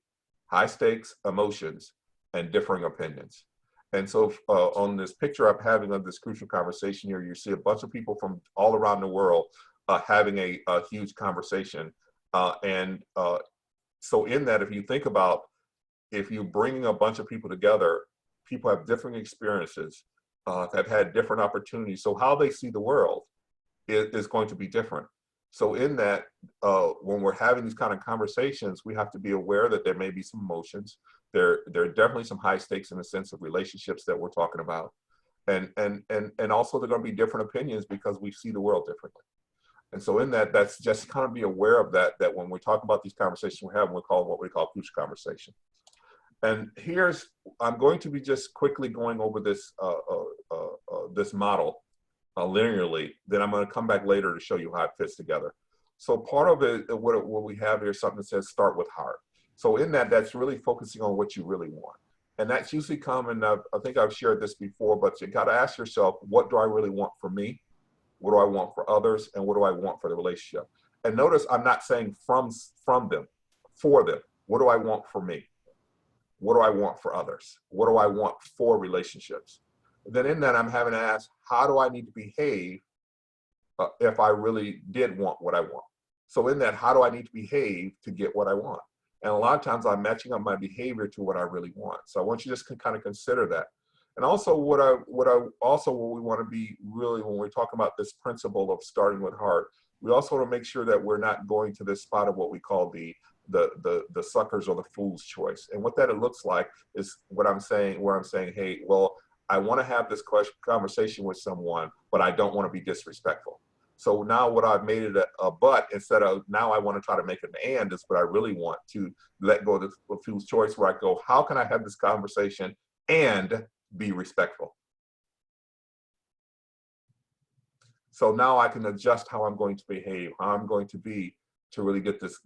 high stakes, emotions, and differing opinions. And so on this picture I'm having of this crucial conversation here, you see a bunch of people from all around the world having a huge conversation. So in that, if you think about, if you're bringing a bunch of people together, people have different experiences, have had different opportunities. So how they see the world is going to be different. So in that, when we're having these kind of conversations, we have to be aware that there may be some emotions. There are definitely some high stakes in the sense of relationships that we're talking about. And also there are going to be different opinions, because we see the world differently. And so in that, that's just kind of be aware of that when we talk about these conversations we're having, what we call crucial conversation. And I'm going to be just quickly going over this, this model linearly. Then I'm going to come back later to show you how it fits together. So part of it, what we have here is something that says start with heart. So in that, that's really focusing on what you really want. And that's usually common. I think I've shared this before, but you got to ask yourself, what do I really want for me? What do I want for others? And what do I want for the relationship? And notice I'm not saying from them, for them. What do I want for me? What do I want for others? What do I want for relationships? Then in that, I'm having to ask, how do I need to behave if I really did want what I want? So in that, how do I need to behave to get what I want? And a lot of times I'm matching up my behavior to what I really want. So I want you to just kind of consider that. And also what we want to be really, when we're talking about this principle of starting with heart, we also want to make sure that we're not going to this spot of what we call the suckers or the fool's choice. And what that it looks like is where I'm saying, hey, well, I want to have this conversation with someone, but I don't want to be disrespectful. So now what I've made it a but, instead of now I want to try to make it an and, is what I really want to let go of the fool's choice, where I go, how can I have this conversation and be respectful? So now I can adjust how I'm going to behave, how I'm going to be, to really get this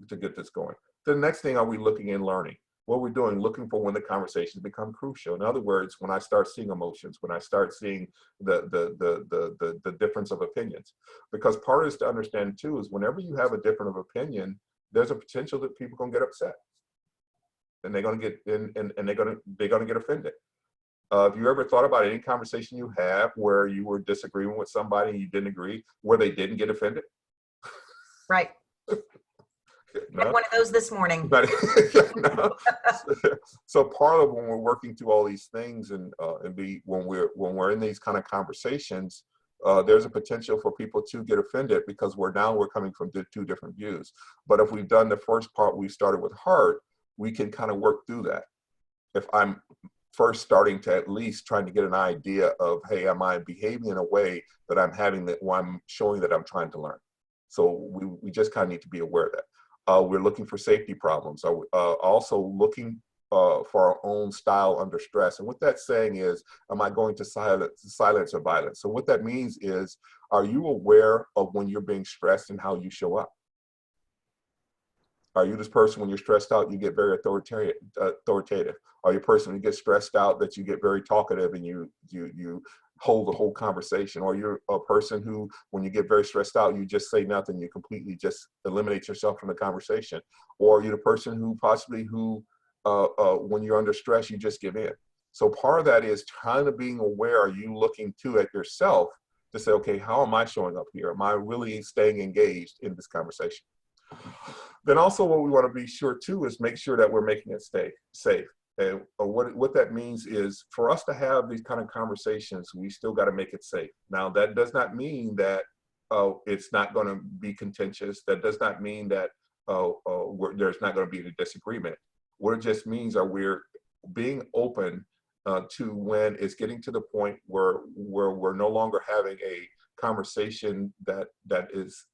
going. The next thing, are we looking and learning? What we're doing, looking for when the conversations become crucial. In other words, when I start seeing emotions, when I start seeing the difference of opinions. Because part is to understand too, is whenever you have a different of opinion, there's a potential that people can get upset. And they're going to get and they're going to get offended. Have you ever thought about any conversation you have where you were disagreeing with somebody and you didn't agree, where they didn't get offended? Right. No? Had one of those this morning. But, no. So part of when we're working through all these things when we're in these kind of conversations, there's a potential for people to get offended, because we're coming from two different views. But if we've done the first part, we started with heart, we can kind of work through that. If I'm first starting to at least trying to get an idea of, hey, am I behaving in a way that I'm showing that I'm trying to learn? So we just kind of need to be aware of that. We're looking for safety problems. Also looking for our own style under stress. And what that's saying is, am I going to silence or violence? So what that means is, are you aware of when you're being stressed and how you show up? Are you this person, when you're stressed out, you get very authoritative? Are you a person who gets stressed out that you get very talkative and you hold the whole conversation? Or you're a person who, when you get very stressed out, you just say nothing, you completely just eliminate yourself from the conversation? Or are you the person who when you're under stress, you just give in? So part of that is trying to being aware. Are you looking at yourself to say, okay, how am I showing up here? Am I really staying engaged in this conversation? Then also what we want to be sure too is make sure that we're making it stay safe. And what that means is, for us to have these kind of conversations, we still got to make it safe. Now, that does not mean that it's not going to be contentious. That does not mean that there's not going to be a disagreement. What it just means are we're being open to when it's getting to the point where we're no longer having a conversation that is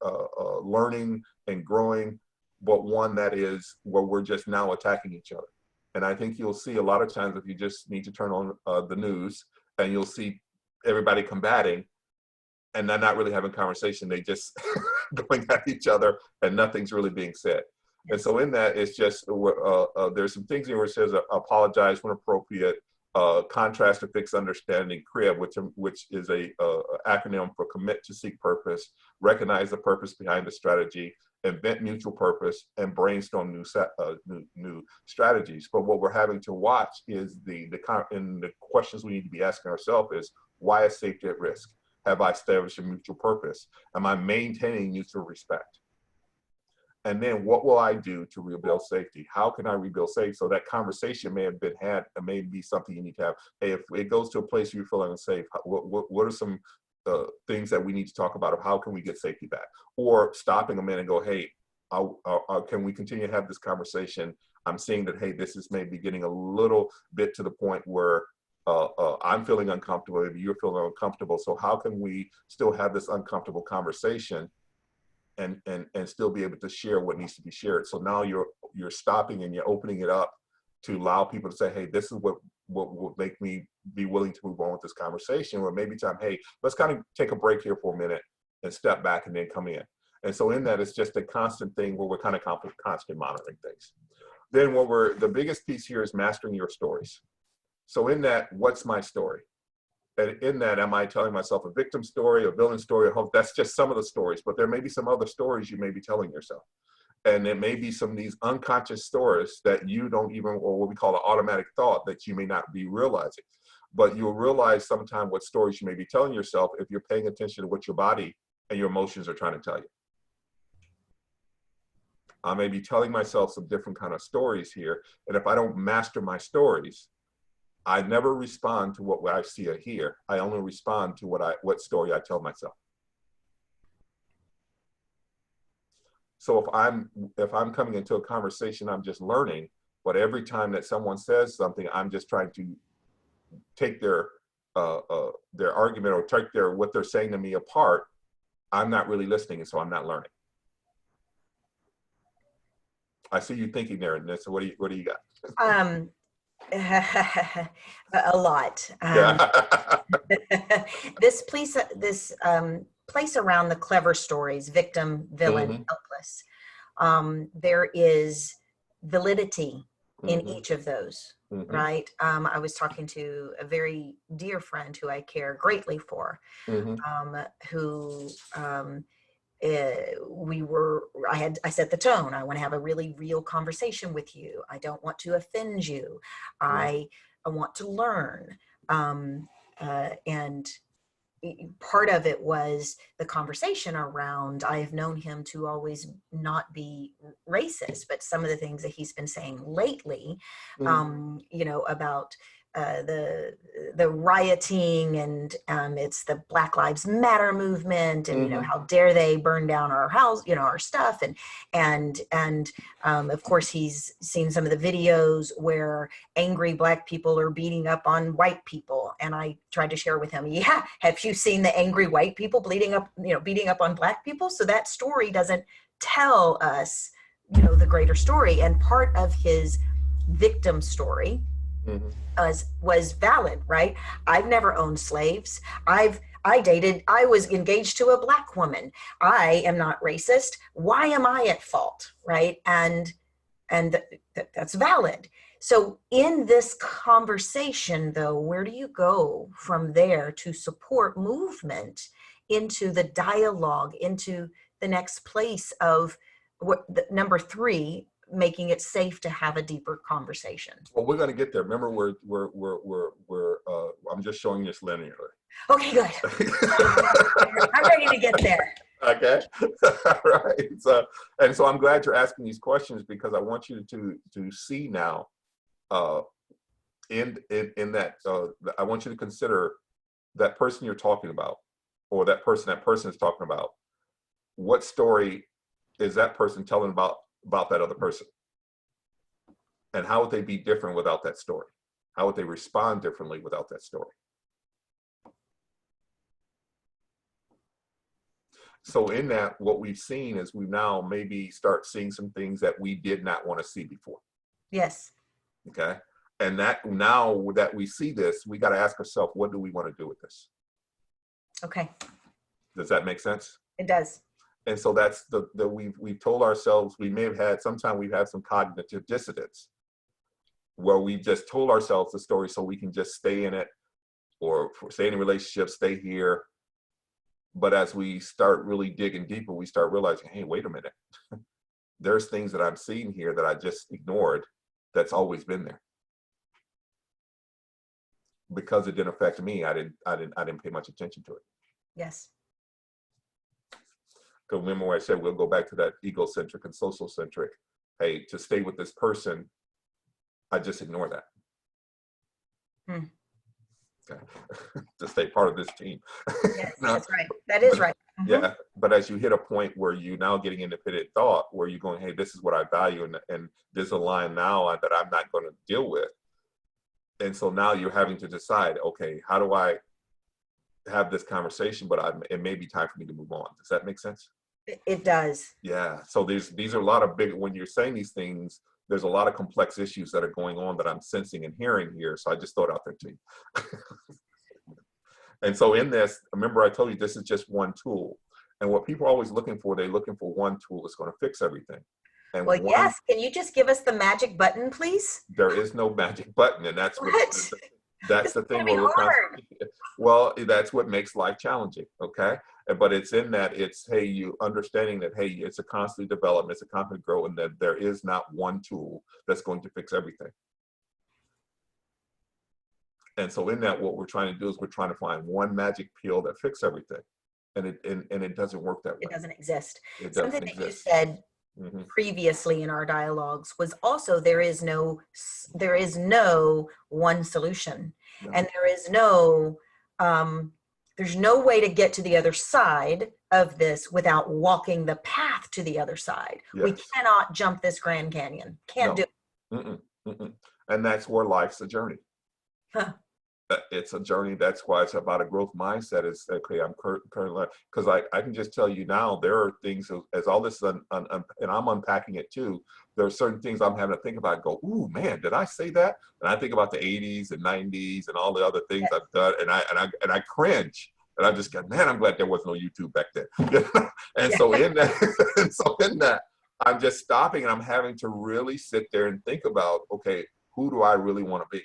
learning and growing, but one that is where we're just now attacking each other. And I think you'll see a lot of times, if you just need to turn on the news, and you'll see everybody combating, and they're not really having conversation. They just going at each other, and nothing's really being said. And so in that, it's just there's some things in where it says apologize when appropriate, contrast to fix understanding, CRIB, which is a acronym for commit to seek purpose, recognize the purpose behind the strategy, invent mutual purpose, and brainstorm new strategies. But what we're having to watch is the questions we need to be asking ourselves is, why is safety at risk? Have I established a mutual purpose? Am I maintaining mutual respect? And then what will I do to rebuild safety? How can I rebuild safety? So that conversation may have been had, and may be something you need to have. Hey, if it goes to a place where you feel unsafe, what are some things that we need to talk about of how can we get safety back? Or stopping a minute and go, hey, can we continue to have this conversation? I'm seeing that, hey, this is maybe getting a little bit to the point where I'm feeling uncomfortable, maybe you're feeling uncomfortable. So how can we still have this uncomfortable conversation and still be able to share what needs to be shared? So now you're stopping and you're opening it up to allow people to say, hey, this is what would make me be willing to move on with this conversation, or maybe time, hey, let's kind of take a break here for a minute and step back and then come in. And so in that, it's just a constant thing where we're kind of constantly monitoring things. Then the biggest piece here is mastering your stories. So in that, what's my story? And in that, am I telling myself a victim story, a villain story, a hope? That's just some of the stories, but there may be some other stories you may be telling yourself. And there may be some of these unconscious stories that you don't even, or what we call an automatic thought, that you may not be realizing. But you'll realize sometime what stories you may be telling yourself if you're paying attention to what your body and your emotions are trying to tell you. I may be telling myself some different kind of stories here. And if I don't master my stories, I never respond to what I see or hear. I only respond to what story I tell myself. So if I'm coming into a conversation, I'm just learning, but every time that someone says something, I'm just trying to take their argument or take what they're saying to me apart. I'm not really listening, and so I'm not learning. I see you thinking there, and so what do you got? A lot. This place around the clever stories, victim, villain, helpless. There is validity in each of those, right? I was talking to a very dear friend who I care greatly for, who I set the tone. I want to have a really real conversation with you. I don't want to offend you. I want to learn. And part of it was the conversation around, I have known him to always not be racist, but some of the things that he's been saying lately, about the rioting, and it's the Black Lives Matter movement, and how dare they burn down our house, our stuff, and of course he's seen some of the videos where angry Black people are beating up on white people, and I tried to share with him, have you seen the angry white people beating up on Black people? So that story doesn't tell us the greater story, and part of his victim story was valid, right? I've never owned slaves. I was engaged to a Black woman. I am not racist. Why am I at fault, right? And that's valid. So in this conversation, though, where do you go from there to support movement into the dialogue, into the next place of number 3, making it safe to have a deeper conversation? Well, we're going to get there. Remember, I'm just showing this linearly. Okay, good. I'm ready to get there. Okay. All right. So I'm glad you're asking these questions, because I want you to see now, in that, I want you to consider that person you're talking about, or that person is talking about. what story is that person telling about that other person? And how would they be different without that story? How would they respond differently without that story? So in that, what we've seen is we now maybe start seeing some things that we did not want to see before. Yes. Okay. And that now that we see this, we got to ask ourselves, what do we want to do with this? Okay. Does that make sense? It does. And so that's we've told ourselves, we may have had, sometimes we've had some cognitive dissonance where we just told ourselves the story so we can just stay in it or stay in a relationship, stay here. But as we start really digging deeper, we start realizing, hey, wait a minute. There's things that I'm seeing here that I just ignored that's always been there. Because it didn't affect me, I didn't pay much attention to it. Yes. Because remember what I said, we'll go back to that egocentric and social centric. Hey, to stay with this person, I just ignore that. Okay. To stay part of this team. Yes, that's right. That is right. Yeah, but as you hit a point where you're now getting independent thought, where you're going, hey, this is what I value, and there's a line now that I'm not going to deal with. And so now you're having to decide, okay, how do I have this conversation, but it may be time for me to move on. Does that make sense? It does. Yeah, so these are a lot of big, when you're saying these things, there's a lot of complex issues that are going on that I'm sensing and hearing here. So I just throw it out there to you. And so in this, remember I told you this is just one tool. And what people are always looking for, they're looking for one tool that's going to fix everything. And well, yes. Can you just give us the magic button, please? There is no magic button. And that's that's the thing where that's what makes life challenging. Okay. But it's in that it's, hey, you understanding that, hey, it's a constant development, it's a constant growth, and that there is not one tool that's going to fix everything. And so in that, what we're trying to do is we're trying to find one magic pill that fixes everything. And it doesn't work that way. It doesn't exist. It Something doesn't that exist. you said previously in our dialogues was also there is no one solution. No. And there's no way to get to the other side of this without walking the path to the other side. Yes. We cannot jump this Grand Canyon. Can't do it. And that's where life's a journey. Huh. It's a journey. That's why it's about a growth mindset. Is okay. I'm currently, because I can just tell you now, there are things as all this and I'm unpacking it too. There are certain things I'm having to think about. Go, ooh, man, did I say that? And I think about the 80s and 90s and all the other things I've done, and I cringe. And I just go, man, I'm glad there was no YouTube back then. And so in that, I'm just stopping and I'm having to really sit there and think about, okay, who do I really want to be?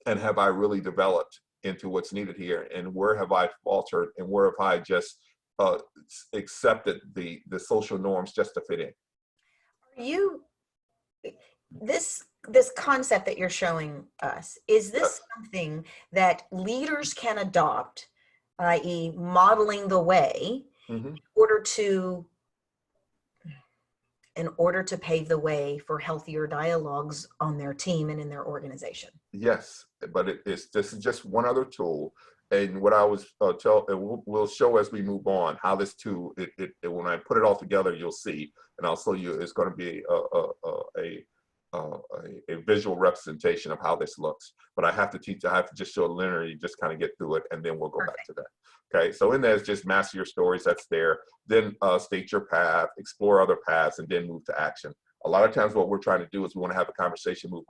And have I really developed into what's needed here? And where have I faltered? And where have I just accepted the social norms just to fit in? This concept that you're showing us, is this something that leaders can adopt, i.e. modeling the way in order to pave the way for healthier dialogues on their team and in their organization? Yes, but this is just one other tool. And what I was we'll show as we move on how this tool, when I put it all together, you'll see, and I'll show you, it's going to be a visual representation of how this looks. But I have to just show it linearly, just kind of get through it, and then we'll go back to that. Okay, so in there is just master your stories, that's there. Then state your path, explore other paths, and then move to action. A lot of times what we're trying to do is we want to have a conversation, move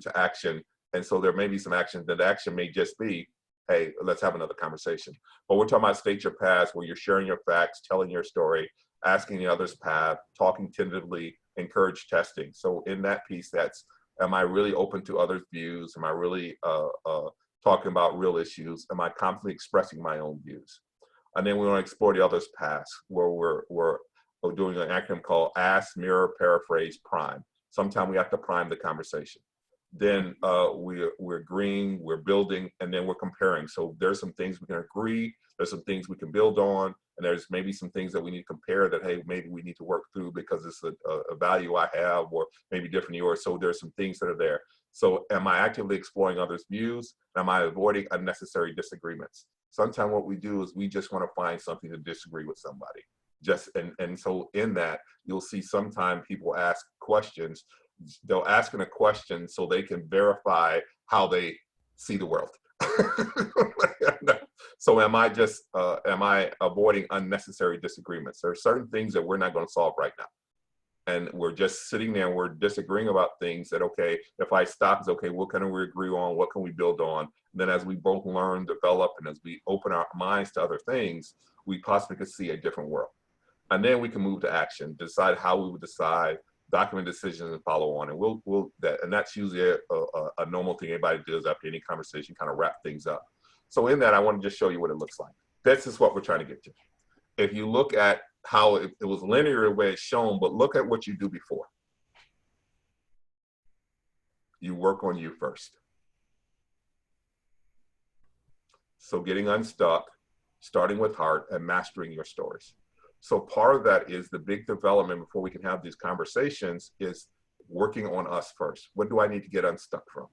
to action. And so there may be some action, that action may just be, hey, let's have another conversation. But we're talking about state your path, where you're sharing your facts, telling your story, asking the other's path, talking tentatively, encourage testing. So in that piece, that's, am I really open to others' views? Am I really talking about real issues? Am I confidently expressing my own views? And then we want to explore the other's paths, where we're doing an acronym called ask, mirror, paraphrase, prime. Sometimes we have to prime the conversation. Then we're agreeing, we're building, and then we're comparing. So there's some things we can agree, there's some things we can build on, and there's maybe some things that we need to compare that, hey, maybe we need to work through because it's a value I have, or maybe different yours. So there's some things that are there. So am I actively exploring others' views? Am I avoiding unnecessary disagreements? Sometimes what we do is we just want to find something to disagree with somebody. And so in that, you'll see sometimes people ask questions. They'll ask a question so they can verify how they see the world. So am I avoiding unnecessary disagreements? There are certain things that we're not going to solve right now. And we're just sitting there and we're disagreeing about things that, okay, if I stop, it's okay, what can we agree on? What can we build on? And then as we both learn, develop, and as we open our minds to other things, we possibly could see a different world. And then we can move to action, decide how we would decide, document decisions, and follow on. And that's usually a normal thing anybody does after any conversation, kind of wrap things up. So in that, I want to just show you what it looks like. This is what we're trying to get to. If you look at how it was linear the way it's shown, but look at what you do before. You work on you first. So getting unstuck, starting with heart, and mastering your stories. So part of that is the big development before we can have these conversations is working on us first. What do I need to get unstuck from?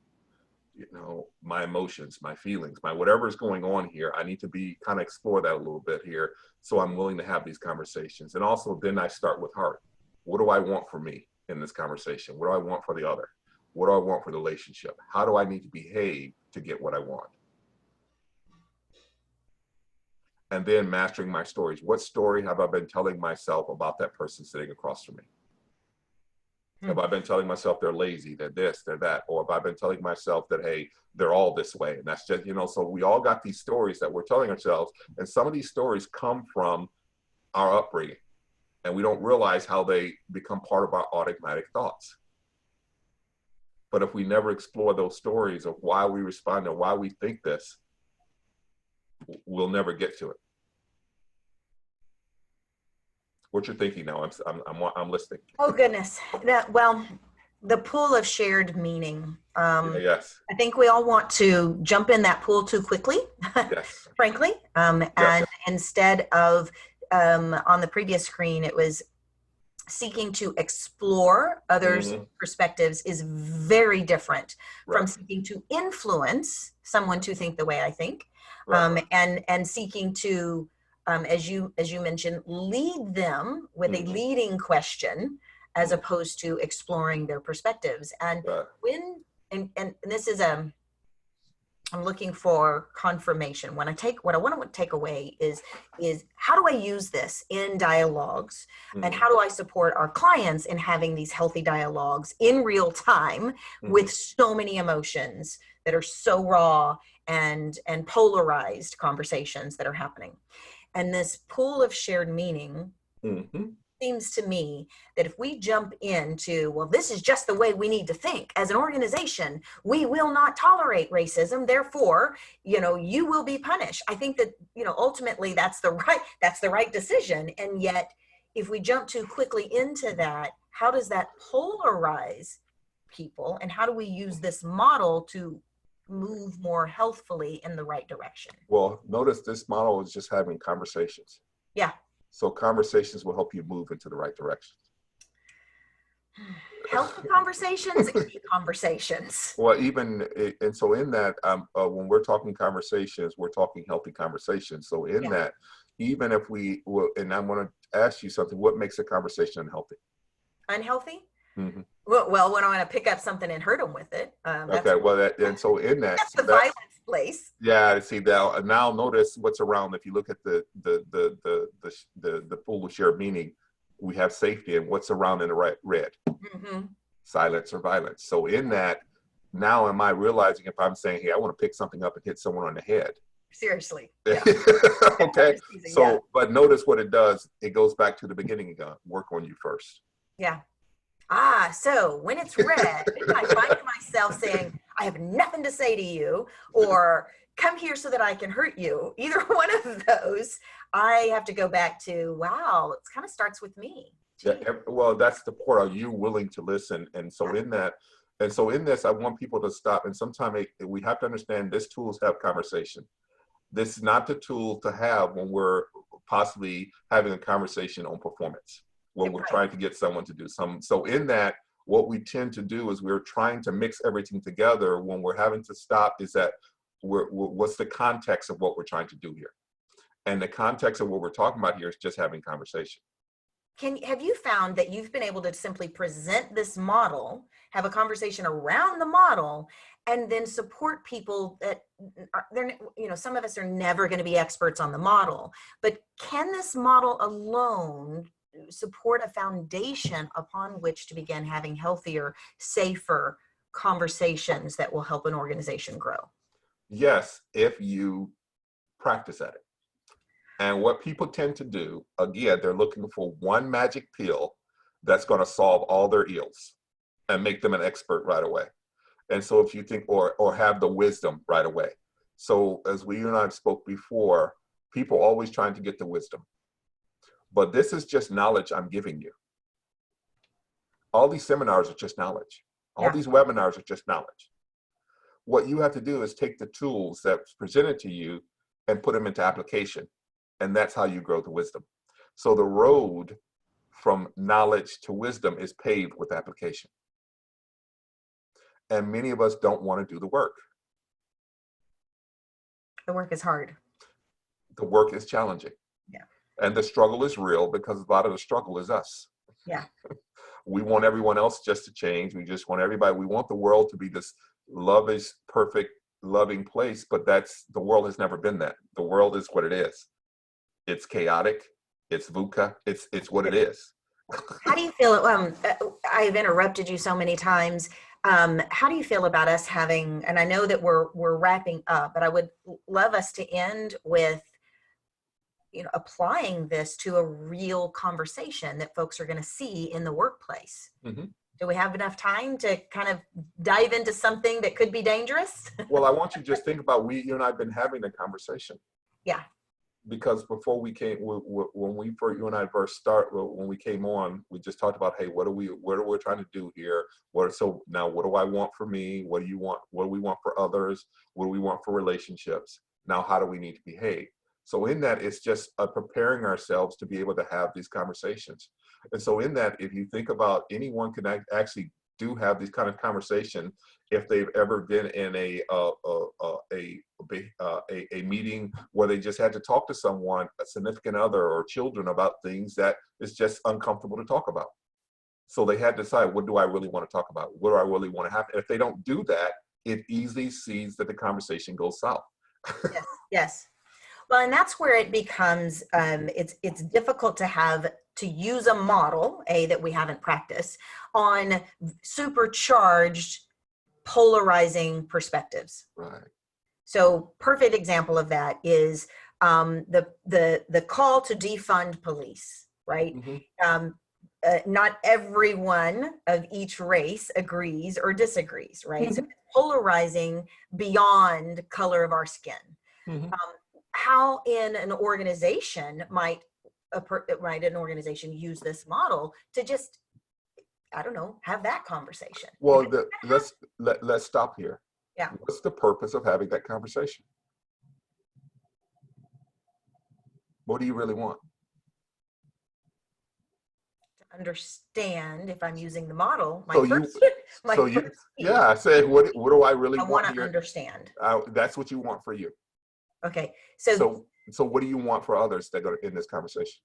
You know, my emotions, my feelings, my whatever is going on here. I need to be kind of explore that a little bit here. So I'm willing to have these conversations. And also then I start with heart. What do I want for me in this conversation? What do I want for the other? What do I want for the relationship? How do I need to behave to get what I want? And then mastering my stories. What story have I been telling myself about that person sitting across from me? Have I been telling myself they're lazy, they're this, they're that? Or have I been telling myself that, hey, they're all this way? And that's just, you know, so we all got these stories that we're telling ourselves. And some of these stories come from our upbringing. And we don't realize how they become part of our automatic thoughts. But if we never explore those stories of why we respond and why we think this, we'll never get to it. What you're thinking now? I'm listening. Oh goodness. Well, the pool of shared meaning. Yes. I think we all want to jump in that pool too quickly, Yes. frankly. And Yes. instead of on the previous screen, it was seeking to explore others' perspectives is very different from seeking to influence someone to think the way I think, and seeking to, as you mentioned, lead them with a leading question as opposed to exploring their perspectives. And when and this is I'm looking for confirmation. What I want to take away is how do I use this in dialogues, and how do I support our clients in having these healthy dialogues in real time with so many emotions that are so raw and polarized conversations that are happening. And this pool of shared meaning seems to me that if we jump into, well, this is just the way we need to think as an organization, we will not tolerate racism, therefore, you know, you will be punished. I think that, you know, ultimately that's the right decision. And yet if we jump too quickly into that, how does that polarize people, and how do we use this model to move more healthfully in the right direction? Well, notice this model is just having conversations. Yeah. So conversations will help you move into the right direction. Healthy conversations, conversations. Well, and so in that, when we're talking conversations, we're talking healthy conversations. So in that, even if we will, and I want to ask you something, what makes a conversation unhealthy? Unhealthy? Well, when I want to pick up something and hurt them with it. Okay, well, and so in that, that's the violence place. Yeah, see now notice what's around. If you look at the pool of shared meaning, we have safety, and what's around in the red? Silence or violence. So in that, now am I realizing if I'm saying, hey, I want to pick something up and hit someone on the head? Seriously. Okay. So, but notice what it does. It goes back to the beginning again. Work on you first. Yeah. So when it's red, I find myself saying, I have nothing to say to you, or come here so that I can hurt you. Either one of those, I have to go back to, wow, it kind of starts with me. Yeah, well, that's the part. Are you willing to listen? And so in that, and so in this, I want people to stop. And sometimes we have to understand this tools have conversation. This is not the tool to have when we're possibly having a conversation on performance, when we're trying to get someone to do something. So in that, what we tend to do is we're trying to mix everything together when we're having to stop is that what's the context of what we're trying to do here? And the context of what we're talking about here is just having conversation. Have you found that you've been able to simply present this model, have a conversation around the model, and then support people that they're, some of us are never going to be experts on the model, but can this model alone support a foundation upon which to begin having healthier, safer conversations that will help an organization grow? Yes, if you practice at it. And what people tend to do, again, they're looking for one magic pill that's going to solve all their ills and make them an expert right away. And so if you think, or have the wisdom right away. So as you and I spoke before, people always trying to get the wisdom. But this is just knowledge I'm giving you. All these seminars are just knowledge. All these webinars are just knowledge. What you have to do is take the tools that's presented to you and put them into application. And that's how you grow the wisdom. So the road from knowledge to wisdom is paved with application. And many of us don't want to do the work. The work is hard. The work is challenging. Yeah. And the struggle is real because a lot of the struggle is us. Yeah. We want everyone else just to change. We just want everybody. We want the world to be this lovish, perfect, loving place, but the world has never been that. The world is what it is. It's chaotic. It's VUCA. It's what it is. How do you feel? I've interrupted you so many times. How do you feel about us having, and I know that we're wrapping up, but I would love us to end with, applying this to a real conversation that folks are going to see in the workplace. Mm-hmm. Do we have enough time to kind of dive into something that could be dangerous? Well, I want you to just think about, you and I have been having a conversation. Yeah. Because before we came, you and I first when we came on, we just talked about, hey, what are we trying to do here? So now what do I want for me? What do you want? What do we want for others? What do we want for relationships? Now, how do we need to behave? So in that, it's just preparing ourselves to be able to have these conversations. And so in that, if you think about, anyone can actually do have these kind of conversation if they've ever been in a meeting where they just had to talk to someone, a significant other or children, about things that is just uncomfortable to talk about. So they had to decide, what do I really want to talk about? What do I really want to have? And if they don't do that, it easily sees that the conversation goes south. Yes. Yes. Well, and that's where it becomes, it's difficult to use a model, that we haven't practiced, on supercharged, polarizing perspectives. Right. So perfect example of that is the call to defund police, right? Mm-hmm. Not everyone of each race agrees or disagrees, right? Mm-hmm. So it's polarizing beyond color of our skin. Mm-hmm. How in an organization might an organization use this model to just, I don't know, have that conversation? Well, let's stop here. Yeah. What's the purpose of having that conversation? What do you really want? To understand, if I'm using the model, yeah, I said, what do I really want? I want to understand. That's what you want for you. Okay. So what do you want for others that go in this conversation?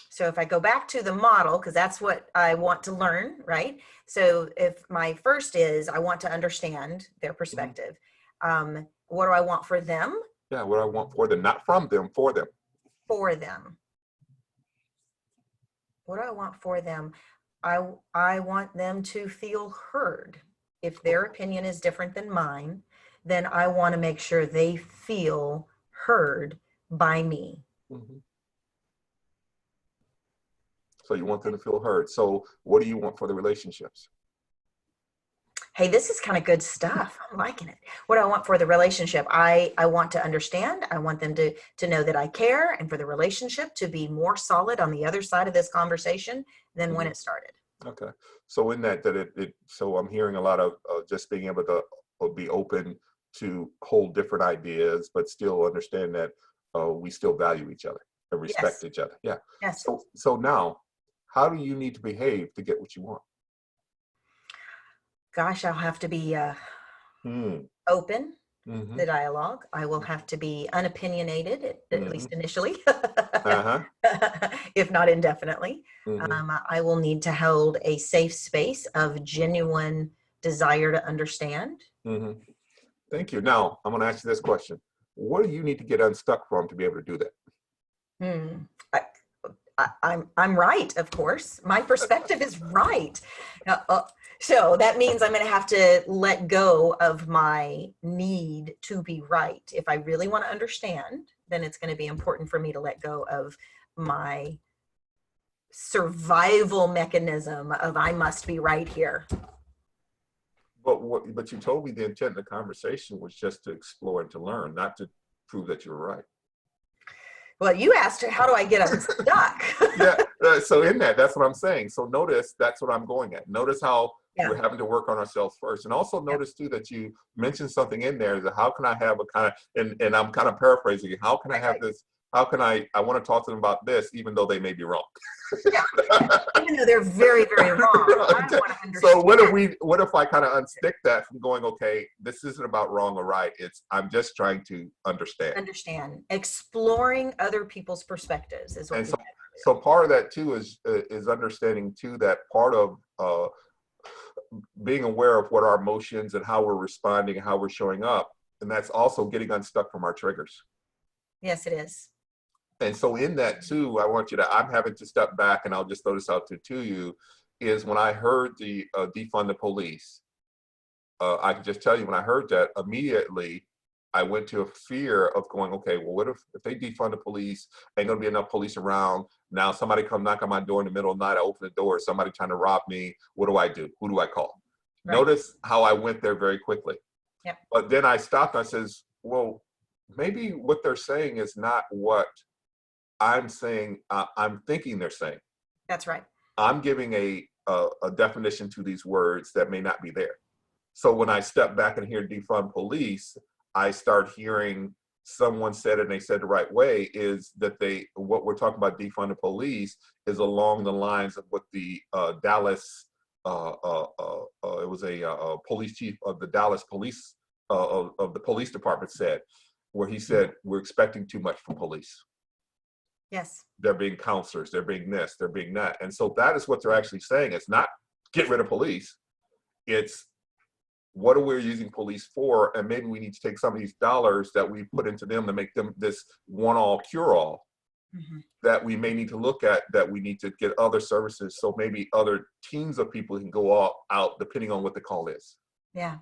So if I go back to the model, because that's what I want to learn, right? So if my first is, I want to understand their perspective. Mm-hmm. What do I want for them? Yeah, what do I want for them, not from them, for them. For them. What do I want for them? I want them to feel heard. If their opinion is different than mine, then I want to make sure they feel heard by me. Mm-hmm. So you want them to feel heard. So what do you want for the relationships? Hey, this is kind of good stuff. I'm liking it. What do I want for the relationship? I want to understand. I want them to know that I care, and for the relationship to be more solid on the other side of this conversation than mm-hmm. when it started. Okay. So in that so I'm hearing a lot of just being able to be open to hold different ideas, but still understand that we still value each other and respect each other. Yeah. Yes. So now, how do you need to behave to get what you want? Gosh, I'll have to be Hmm. open Mm-hmm. the dialogue. I will have to be unopinionated, at Mm-hmm. least initially, Uh-huh. if not indefinitely. Mm-hmm. I will need to hold a safe space of genuine desire to understand. Mm-hmm. Thank you. Now, I'm going to ask you this question. What do you need to get unstuck from to be able to do that? Hmm. I, I'm right, of course. My perspective is right. Uh, uh, so that means I'm going to have to let go of my need to be right. If I really want to understand, then it's going to be important for me to let go of my survival mechanism of I must be right here. But you told me the intent of the conversation was just to explore and to learn, not to prove that you were right. Well, you asked how do I get unstuck? Yeah. So in that, that's what I'm saying. So notice that's what I'm going at. Notice how Yeah. we're having to work on ourselves first, and also Yeah. notice too that you mentioned something in there that how can I have a kind of and I'm kind of paraphrasing it. How can I Right, have right. this? How can I want to talk to them about this, even though they may be wrong. Yeah. Even though they're very, very wrong, I want to So understand. what if I kind of unstick that from going, okay, this isn't about wrong or right. It's I'm just trying to understand. Understand. Exploring other people's perspectives is what And we so had so part of that too is understanding too that part of being aware of what our emotions and how we're responding and how we're showing up, and that's also getting unstuck from our triggers. Yes, it is. And so in that too, I want you to, I'm having to step back, and I'll just throw this out to you, is when I heard the defund the police, I can just tell you when I heard that, immediately I went to a fear of going, okay, well, what if they defund the police, ain't gonna be enough police around. Now somebody come knock on my door in the middle of the night, I open the door, somebody trying to rob me, what do I do? Who do I call? Right. Notice how I went there very quickly. Yep. But then I stopped and I says, well, maybe what they're saying is not what I'm saying, I'm thinking they're saying. That's right. I'm giving a definition to these words that may not be there. So when I step back and hear defund police, I start hearing someone said it and they said the right way is that what we're talking about defund the police is along the lines of what the Dallas, it was a police chief of the Dallas police, of the police department said, where he said, we're expecting too much from police. Yes. They're being counselors, they're being this, they're being that. And so that is what they're actually saying. It's not get rid of police. It's what are we using police for? And maybe we need to take some of these dollars that we put into them to make them this one-all cure-all Mm-hmm. that we may need to look at, that we need to get other services. So maybe other teams of people can go all out depending on what the call is. Yeah.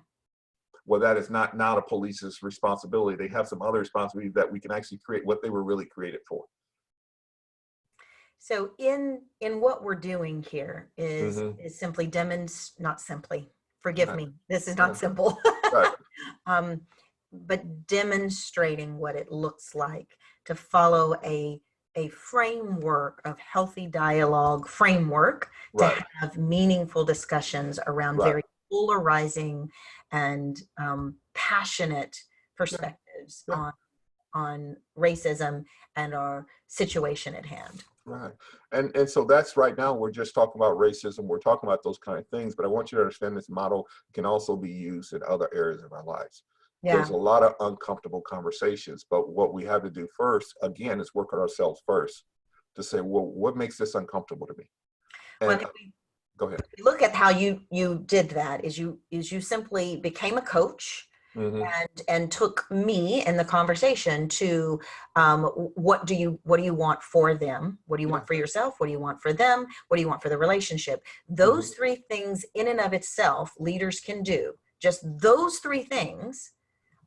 Well, that is not now the police's responsibility. They have some other responsibility that we can actually create what they were really created for. So in what we're doing here is Mm-hmm. simply not simply. Forgive Right. me. This is not simple. Right. But demonstrating what it looks like to follow a framework of healthy dialogue framework to Right. have meaningful discussions around Right. very polarizing and passionate Yeah. perspectives Yeah. on racism and our situation at hand. Right. And so that's right now, we're just talking about racism. We're talking about those kind of things, but I want you to understand this model can also be used in other areas of our lives. Yeah. There's a lot of uncomfortable conversations, but what we have to do first, again, is work on ourselves first to say, well, what makes this uncomfortable to me? Well, And go ahead. look at how you did that is you simply became a coach Mm-hmm. and took me in the conversation to what do you want for them, what do you Yeah. want for yourself, what do you want for them, what do you want for the relationship. Mm-hmm. Those three things in and of itself leaders can do. Just those three things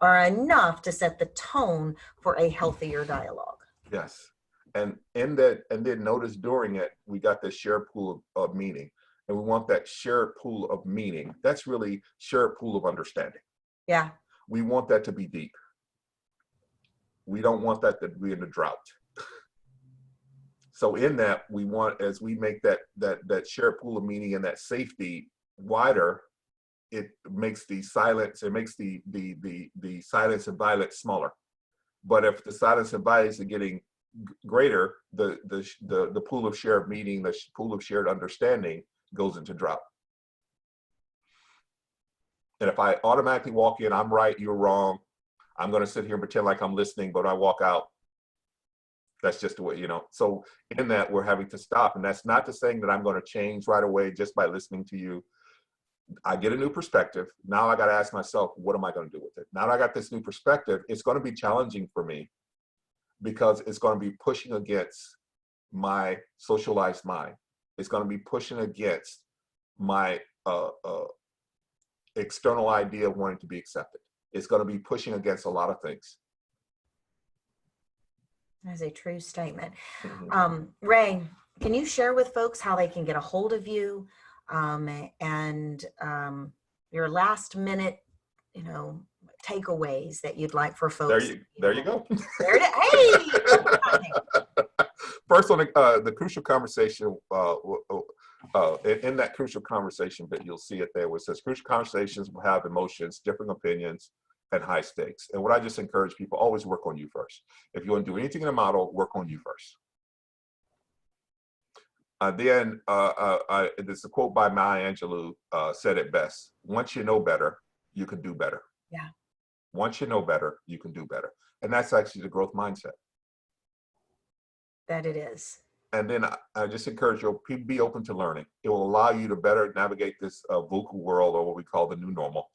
are enough to set the tone for a healthier dialogue. Yes. And in that, and then notice during it, we got this shared pool of meaning. And we want that shared pool of meaning. That's really shared pool of understanding. Yeah. We want that to be deep. We don't want that to be in the drought. So in that, we want, as we make that shared pool of meaning and that safety wider, it makes the silence, it makes the silence and violence smaller. But if the silence and violence are getting greater, the pool of shared meaning, the pool of shared understanding goes into drop. And if I automatically walk in, I'm right, you're wrong, I'm going to sit here and pretend like I'm listening, but when I walk out, that's just the way, you know. So in that, we're having to stop. And that's not to saying that I'm going to change right away just by listening to you. I get a new perspective. Now I got to ask myself, what am I going to do with it? Now that I got this new perspective, it's going to be challenging for me because it's going to be pushing against my socialized mind. It's going to be pushing against my external idea of wanting to be accepted. It's going to be pushing against a lot of things. That is a true statement. Mm-hmm. Ray, can you share with folks how they can get a hold of you, and your last minute, takeaways that you'd like for folks? There you go. There it is. Hey! First, on the crucial conversation, in that crucial conversation, but you'll see it there where it says crucial conversations will have emotions, differing opinions, and high stakes. And what I just encourage people, always work on you first. If you want to do anything in a model, work on you first. Then there's a quote by Maya Angelou, said it best: once you know better, you can do better. Yeah. Once you know better, you can do better. And that's actually the growth mindset. That it is. And then I just encourage you to be open to learning. It will allow you to better navigate this VUCA world, or what we call the new normal,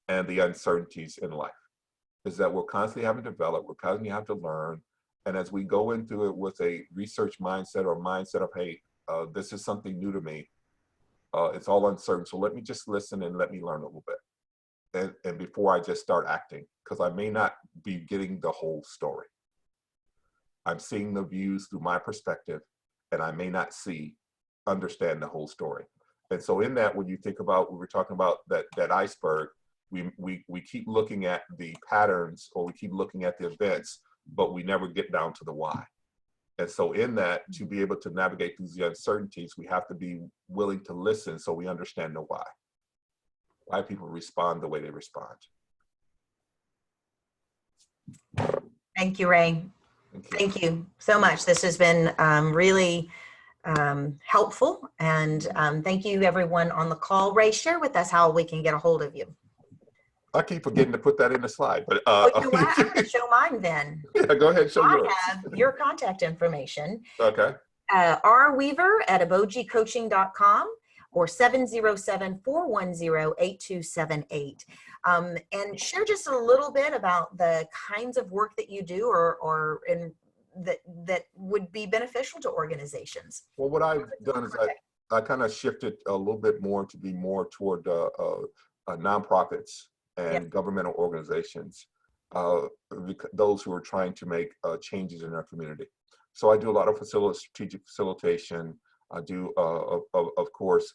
and the uncertainties in life. Is that we're constantly having to develop, we're constantly having to learn. And as we go into it with a research mindset, or mindset of, hey, this is something new to me, it's all uncertain. So let me just listen and let me learn a little bit. And before I just start acting, because I may not be getting the whole story. I'm seeing the views through my perspective, and I may not understand the whole story. And so in that, when you think about, we were talking about that iceberg, we keep looking at the patterns, or we keep looking at the events, but we never get down to the why. And so in that, to be able to navigate through the uncertainties, we have to be willing to listen so we understand the why people respond the way they respond. Thank you, Ray. Thank you so much. This has been really helpful. And thank you, everyone on the call. Ray, share with us how we can get a hold of you. I keep forgetting to put that in the slide, but you know what? I'm going to show mine then. Yeah, go ahead, show yours. I have your contact information. Okay. rweaver@abojicoaching.com or 707-410-8278. And share just a little bit about the kinds of work that you do, or that would be beneficial to organizations. Well, what I've done is I kind of shifted a little bit more to be more toward nonprofits and governmental organizations, those who are trying to make changes in their community. So I do a lot of strategic facilitation. I do, of course,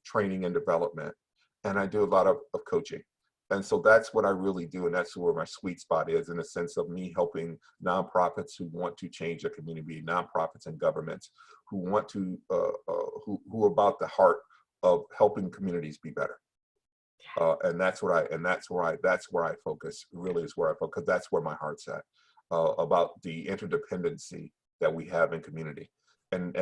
training and development, and I do a lot of coaching. And so that's what I really do, and that's where my sweet spot is, in the sense of me helping nonprofits who want to change their community, nonprofits and governments who want to, who are about the heart of helping communities be better. And that's where I focus. Really, is where I focus. That's where my heart's at, about the interdependency that we have in community. And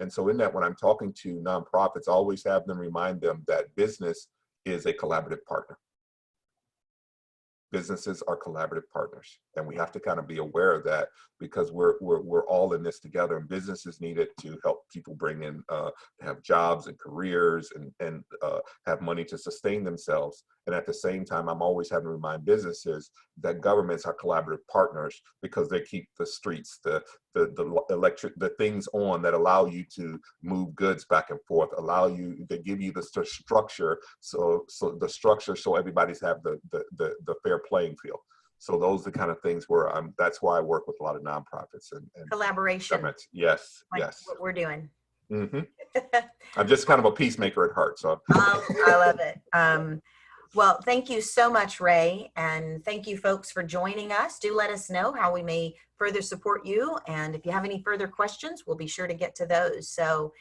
so in that, when I'm talking to nonprofits, I always have them remind them that business is a collaborative partner. Businesses are collaborative partners, and we have to kind of be aware of that, because we're all in this together, and businesses need it to help people bring in, have jobs and careers, and have money to sustain themselves. And at the same time, I'm always having to remind businesses that governments are collaborative partners, because they keep the streets, the electric, the things on that allow you to move goods back and forth, they give you the structure, so everybody's have the fair playing field. So those are the kind of things where that's why I work with a lot of nonprofits and collaboration. Governments. Yes, like yes. What we're doing. Mm-hmm. I'm just kind of a peacemaker at heart. So I love it. Well, thank you so much, Ray. And thank you, folks, for joining us. Do let us know how we may further support you. And if you have any further questions, we'll be sure to get to those. So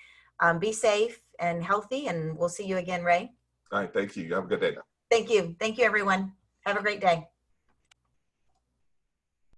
be safe and healthy, and we'll see you again, Ray. All right. Thank you. Have a good day now. Thank you. Thank you, everyone. Have a great day.